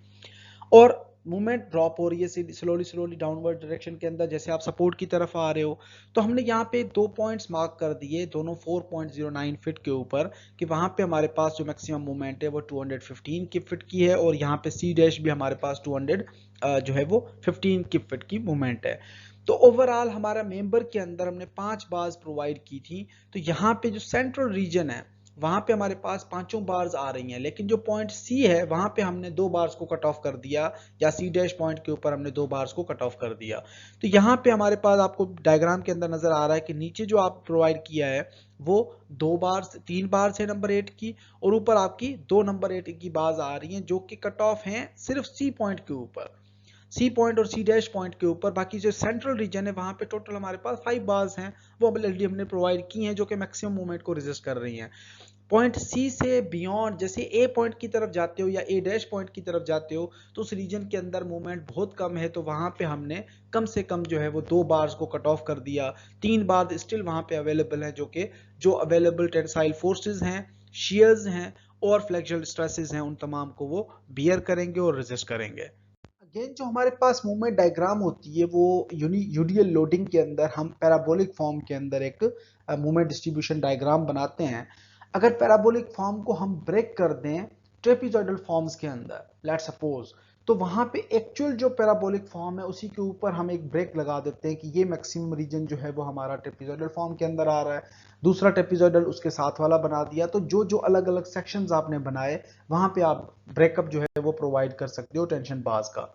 और मूवमेंट ड्रॉप हो रही है स्लोली स्लोली डाउनवर्ड डायरेक्शन के अंदर जैसे आप सपोर्ट की तरफ आ रहे हो। तो हमने यहाँ पे 2 पॉइंट्स मार्क कर दिए दोनों 4.09 फिट के ऊपर कि वहां पे हमारे पास जो मैक्सिमम मूवमेंट है वो 215 किप फिट की है, और यहाँ पे सी डैश भी हमारे पास 200 जो है वो 15 किप फिट की मूवमेंट है। तो ओवरऑल हमारा मेंबर के अंदर हमने 5 बार्स प्रोवाइड की थी। तो यहाँ पे जो सेंट्रल रीजन है वहां पे हमारे पास पांचों बार्स आ रही हैं, लेकिन जो पॉइंट सी है वहां पे हमने 2 बार्स को कट ऑफ कर दिया, या सी डैश पॉइंट के ऊपर हमने 2 बार्स को कट ऑफ कर दिया। तो यहाँ पे हमारे पास आपको डायग्राम के अंदर नजर आ रहा है कि नीचे जो आप प्रोवाइड किया है वो 2 बार्स 3 बार्स है नंबर 8 की, और ऊपर आपकी 2 नंबर 8 की बार्स आ रही हैं जो कि कट ऑफ हैं सिर्फ सी पॉइंट के ऊपर, सी पॉइंट और सी डैश पॉइंट के ऊपर। बाकी जो सेंट्रल रीजन है वहां पे टोटल हमारे पास 5 बार्स हैं, वो ऑलरेडी हमने प्रोवाइड की हैं जो कि मैक्सिमम मूवमेंट को रेजिस्ट कर रही हैं। पॉइंट सी से बियॉन्ड जैसे ए पॉइंट की तरफ जाते हो या ए डैश पॉइंट की तरफ जाते हो तो उस रीजन के अंदर मूवमेंट बहुत कम है, तो वहां पे हमने कम से कम जो है वो 2 बार्स को कट ऑफ कर दिया। 3 बार स्टिल वहां पे अवेलेबल है जो कि जो अवेलेबल टेंसाइल फोर्सेस हैं, शियर्स हैं और फ्लेक्सुरल स्ट्रेसेस हैं, उन तमाम को वो बियर करेंगे और रेजिस्ट करेंगे। अगेन जो हमारे पास मूवमेंट डायग्राम होती है वो यूडीएल लोडिंग के अंदर हम पैराबोलिक फॉर्म के अंदर एक मूवमेंट डिस्ट्रीब्यूशन डायग्राम बनाते हैं। अगर पैराबोलिक फॉर्म को हम ब्रेक कर दें ट्रेपिजॉइडल फॉर्म्स के अंदर लेट सपोज, तो वहां पे एक्चुअल जो पैराबोलिक फॉर्म है उसी के ऊपर हम एक ब्रेक लगा देते हैं कि ये मैक्सिमम रीजन जो है वो हमारा ट्रेपिजॉइडल फॉर्म के अंदर आ रहा है, दूसरा ट्रेपिजॉइडल उसके साथ वाला बना दिया। तो जो जो अलग अलग सेक्शंस आपने बनाए वहां पे आप ब्रेकअप जो है वो प्रोवाइड कर सकते हो, टेंशन बार्स का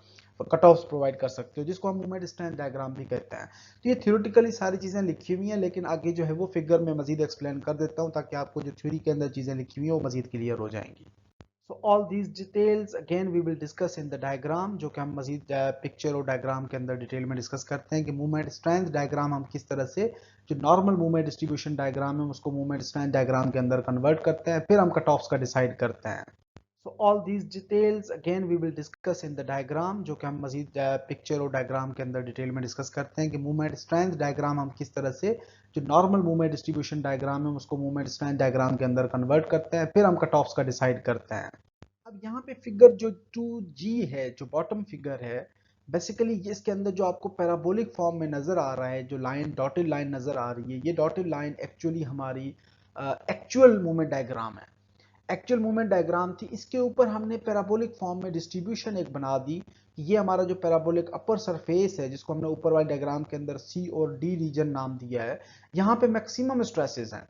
कट ऑफ प्रोवाइड कर सकते हो, जिसको हम मूवमेंट स्ट्रेंथ डायग्राम भी कहते हैं। तो ये थ्योरेटिकली सारी चीजें लिखी हुई हैं, लेकिन आगे जो है वो फिगर में मजीद एक्सप्लेन कर देता हूं ताकि आपको जो थ्योरी के अंदर चीजें लिखी हुई हैं वो मजीद क्लियर हो जाएंगी। So all these details again we will discuss in the diagram, जो कि हम मजीद पिक्चर और डायग्राम के अंदर डिटेल में डिस्कस करते हैं कि मूवमेंट स्ट्रेंथ डायग्राम हम किस तरह से जो नॉर्मल मूवमेंट डिस्ट्रीब्यूशन डायग्राम है उसको मूवमेंट स्ट्रेंथ डायग्राम के अंदर कन्वर्ट करते हैं, फिर हम कट ऑफ्स का डिसाइड करते हैं। So all these details again we will discuss in the diagram, जो कि हम मजीद पिक्चर और डायग्राम के अंदर डिटेल में डिस्कस करते हैं कि मूवमेंट स्ट्रेंथ डायग्राम हम किस तरह से जो नॉर्मल मूवमेंट डिस्ट्रीब्यूशन डायग्राम है उसको मूवमेंट स्ट्रेंथ डायग्राम के अंदर कन्वर्ट करते हैं, फिर हम कट ऑफ्स का डिसाइड करते हैं। अब यहाँ पे फिगर जो 2G है, जो बॉटम फिगर है, बेसिकली इसके अंदर जो आपको पैराबोलिक फॉर्म में नजर आ रहा है, जो लाइन डॉटेड लाइन नजर आ रही है, ये डॉटेड लाइन एक्चुअली हमारी एक्चुअल मूवमेंट डायग्राम है, एक्चुअल मूवमेंट डायग्राम थी। इसके ऊपर हमने पैराबोलिक फॉर्म में डिस्ट्रीब्यूशन एक बना दी कि ये हमारा जो पैराबोलिक अपर सरफेस है जिसको हमने ऊपर वाले डायग्राम के अंदर सी और डी रीजन नाम दिया है, यहाँ पे मैक्सिमम स्ट्रेसेस हैं,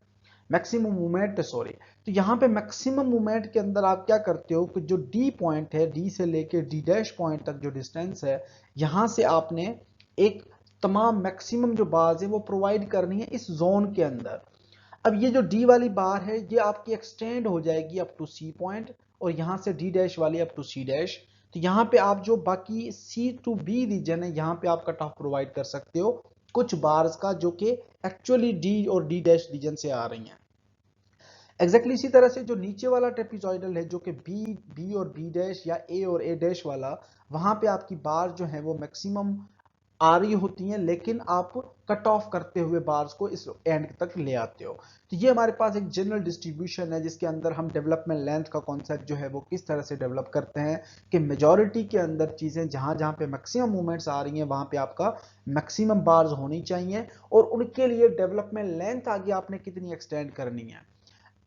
मैक्सिमम मूवमेंट सॉरी। तो यहाँ पे मैक्सिमम मूवमेंट के अंदर आप क्या करते हो कि जो डी पॉइंट है, डी से लेके डी डैश पॉइंट तक जो डिस्टेंस है, यहाँ से आपने एक तमाम मैक्सिमम जो बार्स है वो प्रोवाइड करनी है इस जोन के अंदर। अब ये जो डी वाली बार है ये आपकी एक्सटेंड हो जाएगी अप टू सी पॉइंट, और यहाँ से डी डैश वाली अप टू सी डैश। तो यहाँ पे आप जो बाकी सी टू बी रीजन है यहाँ पे आप कट ऑफ प्रोवाइड कर सकते हो कुछ बार्स का जो कि एक्चुअली डी और डी डैश रीजन से आ रही हैं। एग्जैक्टली इसी तरह से जो नीचे वाला ट्रेपिजॉइडल है जो कि बी और बी डैश या ए और ए डैश वाला, वहां पे आपकी बार जो है वो मैक्सिमम आ रही होती हैं, लेकिन आप कट ऑफ करते हुए बार्स को इस एंड तक ले आते हो। तो ये हमारे पास एक जनरल डिस्ट्रीब्यूशन है जिसके अंदर हम डेवलपमेंट लेंथ का कॉन्सेप्ट जो है वो किस तरह से डेवलप करते हैं कि मेजॉरिटी के अंदर चीजें जहां जहां पे मैक्सिमम मूवमेंट्स आ रही हैं वहां पे आपका मैक्सिमम बार्स होनी चाहिए, और उनके लिए डेवलपमेंट लेंथ आगे आपने कितनी एक्सटेंड करनी है।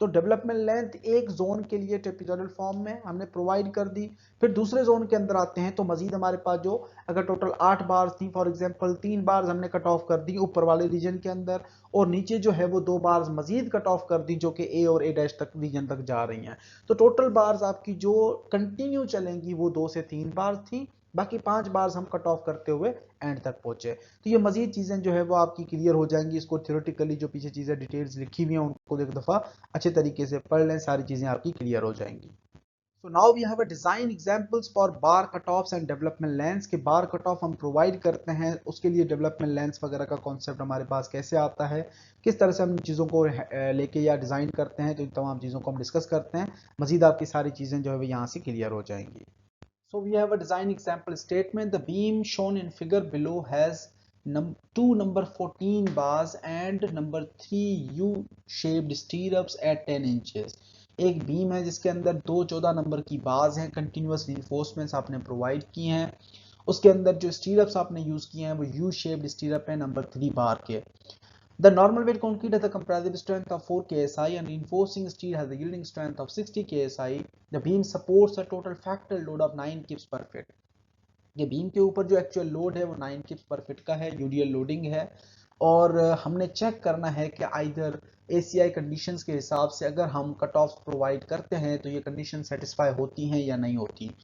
तो डेवलपमेंट लेंथ एक जोन के लिए ट्रेपिजॉइडल फॉर्म में हमने प्रोवाइड कर दी। फिर दूसरे जोन के अंदर आते हैं तो मजीद हमारे पास जो अगर टोटल 8 बार थी, फॉर एग्जांपल 3 बार हमने कट ऑफ कर दी ऊपर वाले रीजन के अंदर, और नीचे जो है वो 2 बार मजीद कट ऑफ कर दी जो कि ए और ए डैश तक रीजन तक जा रही हैं। तो टोटल बार्स आपकी जो कंटिन्यू चलेंगी वो 2 से 3 बार थी, बाकी 5 बार हम कट ऑफ करते हुए एंड तक पहुंचे। तो ये मजीद चीजें जो है वो आपकी क्लियर हो जाएंगी। इसको थ्योरेटिकली जो पीछे चीजें डिटेल्स लिखी हुई हैं उनको एक दफा अच्छे तरीके से पढ़ लें, सारी चीजें आपकी क्लियर हो जाएंगी। So now we have a design examples for bar cutoffs and development lengths के bar cutoff हम प्रोवाइड करते हैं, उसके लिए development lengths वगैरह का कॉन्सेप्ट हमारे पास कैसे आता है, किस तरह से हम चीज़ों को लेके या डिज़ाइन करते हैं, तो इन तमाम चीज़ों को हम डिस्कस करते हैं। मजीद आपकी सारी चीज़ें जो है यहाँ से क्लियर हो जाएंगी। So we have a design example statement. The beam shown in figure below has two number 14 bars and number 3 U-shaped stirrups at 10 inches. एक बीम है जिसके अंदर दो 14 नंबर की बार्स हैं, कंटिन्यूअस रिइंफोर्समेंट्स आपने प्रोवाइड किए हैं। उसके अंदर जो स्टीरअप्स आपने यूज किए हैं वो यू शेप्ड स्टीरअप है नंबर 3 बार के। The normal weight concrete has a compressive strength of 4 kSi and reinforcing steel has a yielding strength of 60 kSi. The beam supports a total factor load of 9 kips per foot. ये beam के ऊपर जो actual load है वो 9 kips पर fit का है, UDL loading है। और हमने चेक करना है कि आइदर एसीआई कंडीशंस के हिसाब से अगर हम कट ऑफ प्रोवाइड करते हैं तो ये कंडीशन सेटिस्फाई होती हैं या नहीं होती।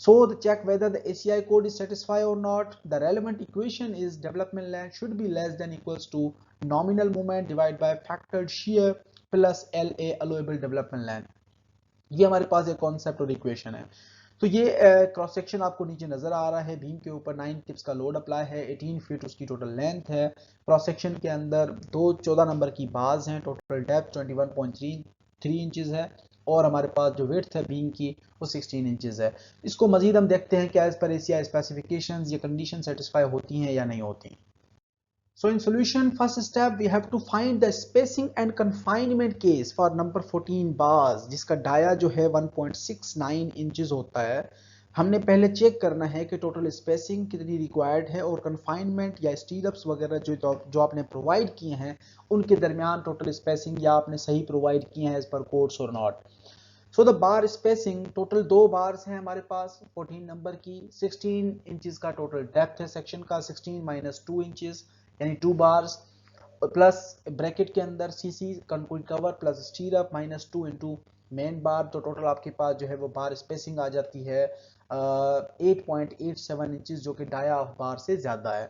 So the check whether the ACI code is satisfied or not. The relevant equation is development length should be less than equals to nominal moment divided by factored shear plus LA allowable development length. ये हमारे पास एक concept और equation है। तो ये cross section आपको नीचे नजर आ रहा है। बीम के ऊपर 9 किप्स का लोड अप्लाई है, 18 फीट उसकी टोटल लेंथ है। क्रॉस सेक्शन के अंदर दो 14 नंबर की बार्स हैं, टोटल डेप्थ 21.3 इंचेस है और हमारे पास जो विड्थ है बीम की वो 16 इंचेस है। इसको मजीद हम देखते हैं कि एज पर एसीआई स्पेसिफिकेशंस ये कंडीशन सेटिस्फाई होती हैं या नहीं होती। So in solution, first step we have to find the spacing and confinement case for number 14 bars जिसका डाया जो है 1.69 इंचेस होता है। हमने पहले चेक करना है कि टोटल स्पेसिंग कितनी रिक्वायर्ड है और कन्फाइनमेंट या स्टीरअप्स वगैरह जो आपने प्रोवाइड किए हैं उनके दरमियान टोटल स्पेसिंग या आपने सही प्रोवाइड किए हैं एज पर कोड्स और not. So the bar spacing total दो बार्स हैं हमारे पास 14 नंबर की, 16 इंचेस का टोटल डेप्थ है सेक्शन का, 16 माइनस 2 इंचेस यानी 2 बार्स प्लस ब्रैकेट के अंदर CC concrete cover plus स्टीरअप minus 2 into main बार। तो टोटल आपके पास जो है वो बार स्पेसिंग आ जाती है 8.87 इंचेस जो कि डाया ऑफ बार से ज्यादा है।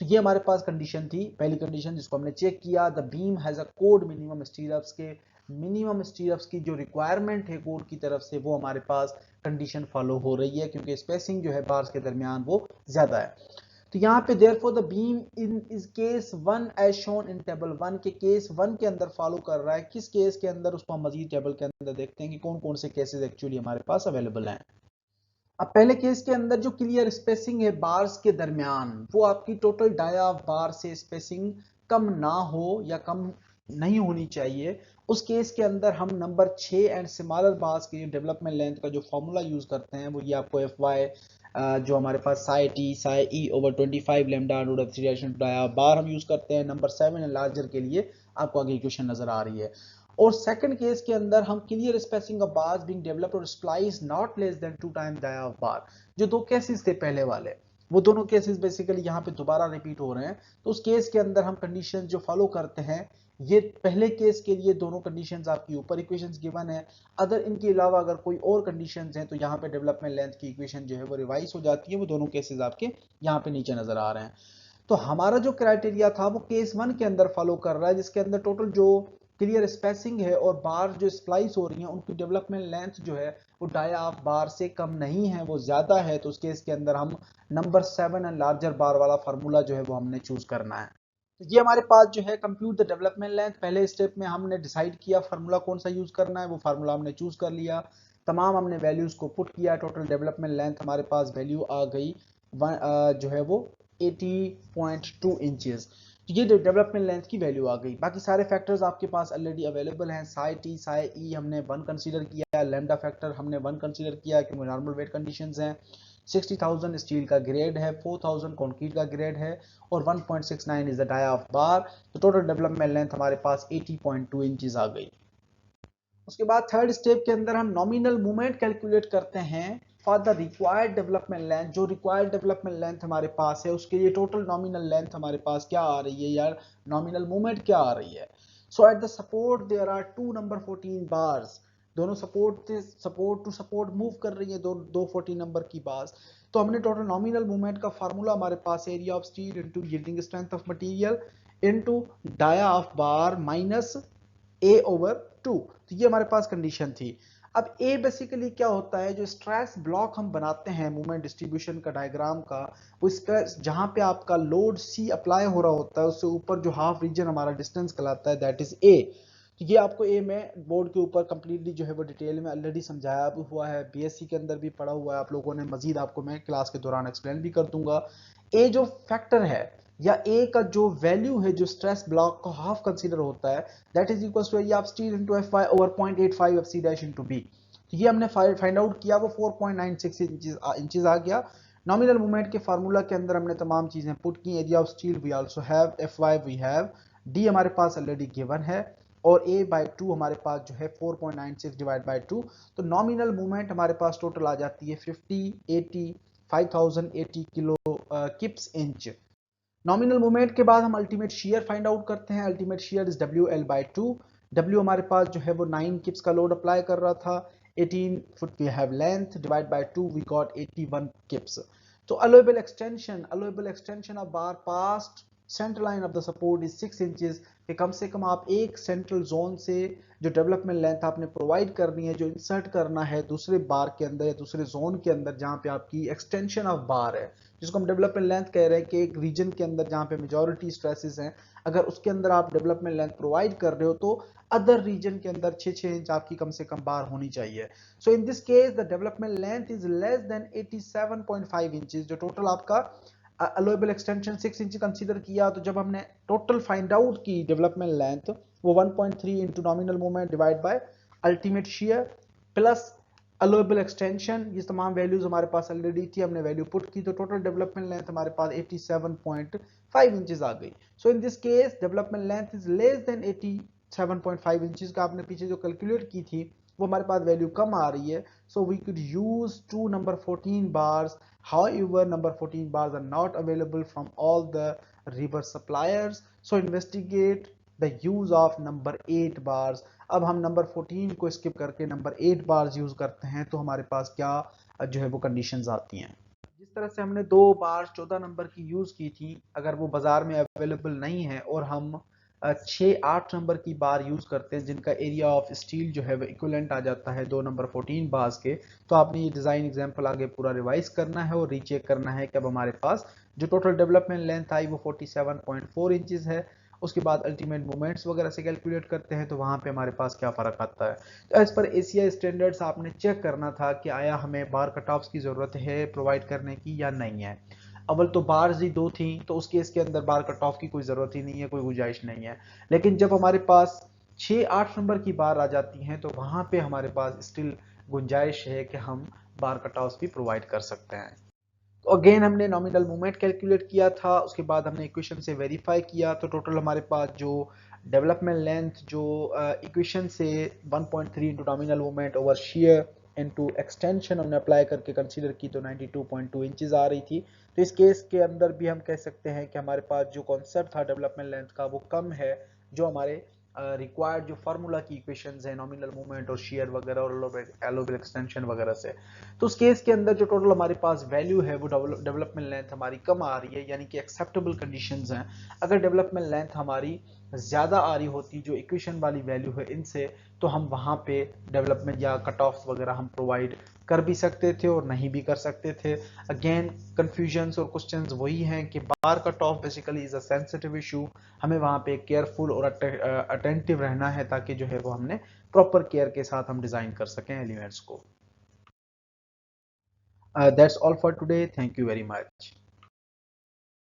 तो ये हमारे पास कंडीशन थी, पहली कंडीशन जिसको हमने चेक किया। The beam has a code minimum स्टीरअप्स के मिनिमम स्टीरअप्स की जो रिक्वायरमेंट है कोड की तरफ से वो हमारे पास कंडीशन फॉलो हो रही है क्योंकि स्पेसिंग जो है बार्स के दरमियान वो ज्यादा है। तो यहाँ पे therefore the beam in is case 1 as shown in table 1 के केस 1 के अंदर फॉलो कर रहा है। किस केस के अंदर उसको हम मजीद टेबल के अंदर देखते हैं कि कौन कौन से केसेस एक्चुअली हमारे पास अवेलेबल हैं। अब पहले केस के अंदर जो क्लियर स्पेसिंग है बार्स के दरमियान वो आपकी टोटल डाया ऑफ बार से स्पेसिंग कम ना हो या कम नहीं होनी चाहिए। उस केस के अंदर हम नंबर 6 एंड स्मॉलर बार्स की डेवलपमेंट लेंथ का जो फॉर्मूला यूज करते हैं वो ये आपको एफ वाई जो हमारे पास psi T psi E over 25 lambda root of 3 dia bar हम यूज करते हैं। नंबर 7 एंड लार्जर के लिए आपको आगे इक्वेशन नजर आ रही है। और सेकंड केस के अंदर हम clear spacing of bars being developed और splice not less than 2 times dia of bar. जो दो केसेस थे पहले वाले वो दोनों केसेस बेसिकली यहाँ पे दोबारा रिपीट हो रहे हैं। तो उस केस के अंदर हम कंडीशन जो फॉलो करते हैं ये पहले केस के लिए दोनों कंडीशंस आपकी ऊपर इक्वेशंस गिवन है। अगर इनके अलावा अगर कोई और कंडीशंस हैं तो यहाँ पे डेवलपमेंट लेंथ की इक्वेशन जो है वो रिवाइज हो जाती है। वो दोनों केसेस आपके यहाँ पे नीचे नजर आ रहे हैं। तो हमारा जो क्राइटेरिया था वो केस 1 के अंदर फॉलो कर रहा है जिसके अंदर टोटल जो क्लियर स्पेसिंग है और बार जो स्प्लाइस हो रही है उनकी डेवलपमेंट लेंथ जो है वो डाया ऑफ बार से कम नहीं है, वो ज्यादा है। तो उस केस के अंदर हम नंबर 7 एंड लार्जर बार वाला फार्मूला जो है वो हमने चूज करना है। तो ये हमारे पास जो है कंप्यूट द डेवलपमेंट लेंथ, पहले स्टेप में हमने डिसाइड किया फार्मूला कौन सा यूज करना है, वो फार्मूला हमने चूज कर लिया। तमाम हमने वैल्यूज को पुट किया, टोटल डेवलपमेंट लेंथ हमारे पास वैल्यू आ गई जो है वो 80.2 इंचेस। तो ये डेवलपमेंट लेंथ की वैल्यू आ गई। बाकी सारे फैक्टर्स आपके पास ऑलरेडी अवेलेबल हैं। साई टी साई ई हमने 1 कंसीडर किया, लैम्डा फैक्टर हमने 1 कंसीडर किया क्योंकि नॉर्मल वेट कंडीशंस हैं। 60,000 स्टील का ग्रेड है, 4,000 कंक्रीट का ग्रेड है और 1.69 is the dia of bar. तो टोटल डेवलपमेंट लेंथ हमारे पास 80.2 इंचेस आ गई। उसके बाद थर्ड स्टेप के अंदर हम नॉमिनल मूवमेंट कैलकुलेट करते हैं for the required development length. जो रिक्वायर्ड डेवलपमेंट लेंथ हमारे पास है उसके लिए टोटल नॉमिनल लेंथ हमारे पास क्या आ रही है यार, नॉमिनल मूवमेंट क्या आ रही है। So at the support there are two number 14 bars, दोनों सपोर्ट टू सपोर्ट मूव कर रही है दो 14 नंबर की बार्स। तो हमने टोटल नॉमिनल मूवमेंट का फार्मूला हमारे पास area of steel into yielding strength of material into dia of bar minus A over 2। तो ये हमारे पास कंडीशन थी। अब ए बेसिकली क्या होता है, जो स्ट्रेस ब्लॉक हम बनाते हैं मूवमेंट डिस्ट्रीब्यूशन का डायग्राम का, वो स्ट्रेस जहां पे आपका लोड सी अप्लाई हो रहा होता है उससे ऊपर जो हाफ रीजन हमारा डिस्टेंस कहलाता है दैट इज ए। तो ये आपको ए में बोर्ड के ऊपर कंप्लीटली जो है वो डिटेल में ऑलरेडी समझाया हुआ है, बीएससी के अंदर भी पढ़ा हुआ है आप लोगों ने, मजीद आपको मैं क्लास के दौरान एक्सप्लेन भी कर दूंगा। ए जो फैक्टर है या ए का जो वैल्यू है जो स्ट्रेस ब्लॉक का हाफ कंसीडर होता है, that is equal to area of steel into F Y over 0.85 F C dash into B. तो ये हमने फाइंड आउट किया, वो 4.96 इंचेस आ गया। नॉमिनल मूवमेंट के फार्मूला के अंदर हमने तमाम चीजें पुट की, area of steel we also have, F Y we have, D हमारे पास ऑलरेडी गिवन है, और a बाई 2 हमारे पास जो है 4.96 डिवाइड बाई 2। तो नॉमिनल मूवमेंट हमारे पास टोटल आ जाती है 50 80 5080 kilo kips inch. Nominal movement के बाद हम अल्टीमेट शेयर फाइंड आउट करते हैं। Ultimate shear is WL by 2। W हमारे पास जो है वो 9 किप्स का लोड अप्लाई कर रहा था, 18 foot we have length, divide by 2 we got 81 kips. तो allowable extension of bar past centre line of the support is 6 inches, कि कम से कम आप एक सेंट्रल जोन से जो डेवलपमेंट लेंथ आपने प्रोवाइड करनी है, जो इंसर्ट करना है दूसरे बार के अंदर या दूसरे जोन के अंदर जहां पे आपकी एक्सटेंशन ऑफ बार है, जिसको हम डेवलपमेंट लेंथ कह रहे हैं, कि एक रीजन के अंदर जहां पे मेजॉरिटी स्ट्रेसेस हैं, अगर उसके अंदर आप डेवलपमेंट लेंथ प्रोवाइड कर रहे हो तो अदर रीजन के अंदर 6 इंच आपकी कम से कम बार होनी चाहिए। So in this case the development length is less than 87.5 inches. जो टोटल आपका अलोएबल एक्सटेंशन 6 इंच कंसीडर किया, तो जब हमने टोटल फाइंड आउट की डेवलपमेंट लेंथ, वो 1.3 into nominal movement divide by ultimate shear plus allowable extension, ये तमाम वैल्यूज हमारे पास ऑलरेडी थी, हमने वैल्यू पुट की, तो टोटल डेवलपमेंट लेंथ हमारे पास 87.5 इंचेस आ गई। So in this case development length is less than 87.5 inches का आपने पीछे जो कैलकुलेट की थी वो हमारे पास वैल्यू कम आ रही है। So we could use two number 14 bars, however number 14 bars are not available from all the river suppliers, so investigate the use of number 8 bars। अब हम नंबर 14 को स्किप करके नंबर 8 बार्स यूज करते हैं, तो हमारे पास क्या जो है वो कंडीशंस आती हैं। जिस तरह से हमने 2 बार्स 14 नंबर की यूज की थी, अगर वो बाजार में अवेलेबल नहीं है और हम 6-8 नंबर की बार यूज करते हैं जिनका एरिया ऑफ स्टील जो है वो इक्विवेलेंट आ जाता है 2 नंबर 14 बार्स के, तो आपने ये डिजाइन एग्जांपल आगे पूरा रिवाइज करना है और रीचेक करना है कि अब हमारे पास जो टोटल डेवलपमेंट लेंथ आई वो 47.4 इंचेस है। उसके बाद अल्टीमेट मोमेंट्स वगैरह से कैलकुलेट करते हैं, तो वहां पे हमारे पास क्या फर्क आता है। तो एज पर एशिया स्टैंडर्ड्स आपने चेक करना था कि आया हमें बार कट ऑफ्स की जरूरत है प्रोवाइड करने की या नहीं है। अव्वल तो बार्स ही 2 थी, तो उस केस के अंदर बार कट ऑफ की कोई जरूरत ही नहीं है, कोई गुंजाइश नहीं है। लेकिन जब हमारे पास 6-8 नंबर की बार आ जाती हैं, तो वहां पे हमारे पास स्टिल गुंजाइश है कि हम बार कट ऑफ भी प्रोवाइड कर सकते हैं। तो अगेन हमने नॉमिनल मूवमेंट कैलकुलेट किया था, उसके बाद हमने इक्वेशन से वेरीफाई किया, तो टोटल हमारे पास जो डेवलपमेंट लेंथ जो इक्वेशन से 1.3 into nominal movement over share into extension हमने अप्लाई करके कंसीडर की, तो 92.2 इंचेस आ रही थी। तो इस केस के अंदर भी हम कह सकते हैं कि हमारे पास जो कॉन्सेप्ट था डेवलपमेंट लेंथ का वो कम है, जो हमारे रिक्वायर्ड जो फार्मूला की इक्वेशंस है नॉमिनल मूवमेंट और शेयर वगैरह और एलोवेबल एक्सटेंशन वगैरह से, तो उस केस के अंदर जो टोटल हमारे पास वैल्यू है वो डेवलपमेंट लेंथ हमारी कम आ रही है, यानी कि एक्सेप्टेबल कंडीशंस हैं। अगर डेवलपमेंट लेंथ हमारी ज्यादा आ रही होती जो इक्वेशन वाली वैल्यू है इनसे, तो हम वहां पे डेवलपमेंट या कट ऑफ वगैरह हम प्रोवाइड कर भी सकते थे और नहीं भी कर सकते थे। अगेन कंफ्यूजन्स और क्वेश्चंस वही हैं कि bar cut off basically is a sensitive issue, हमें वहां पे केयरफुल और अटेंटिव रहना है ताकि जो है वो हमने प्रॉपर केयर के साथ हम डिजाइन कर सकें एलिमेंट्स को। That's all for today. Thank you very much.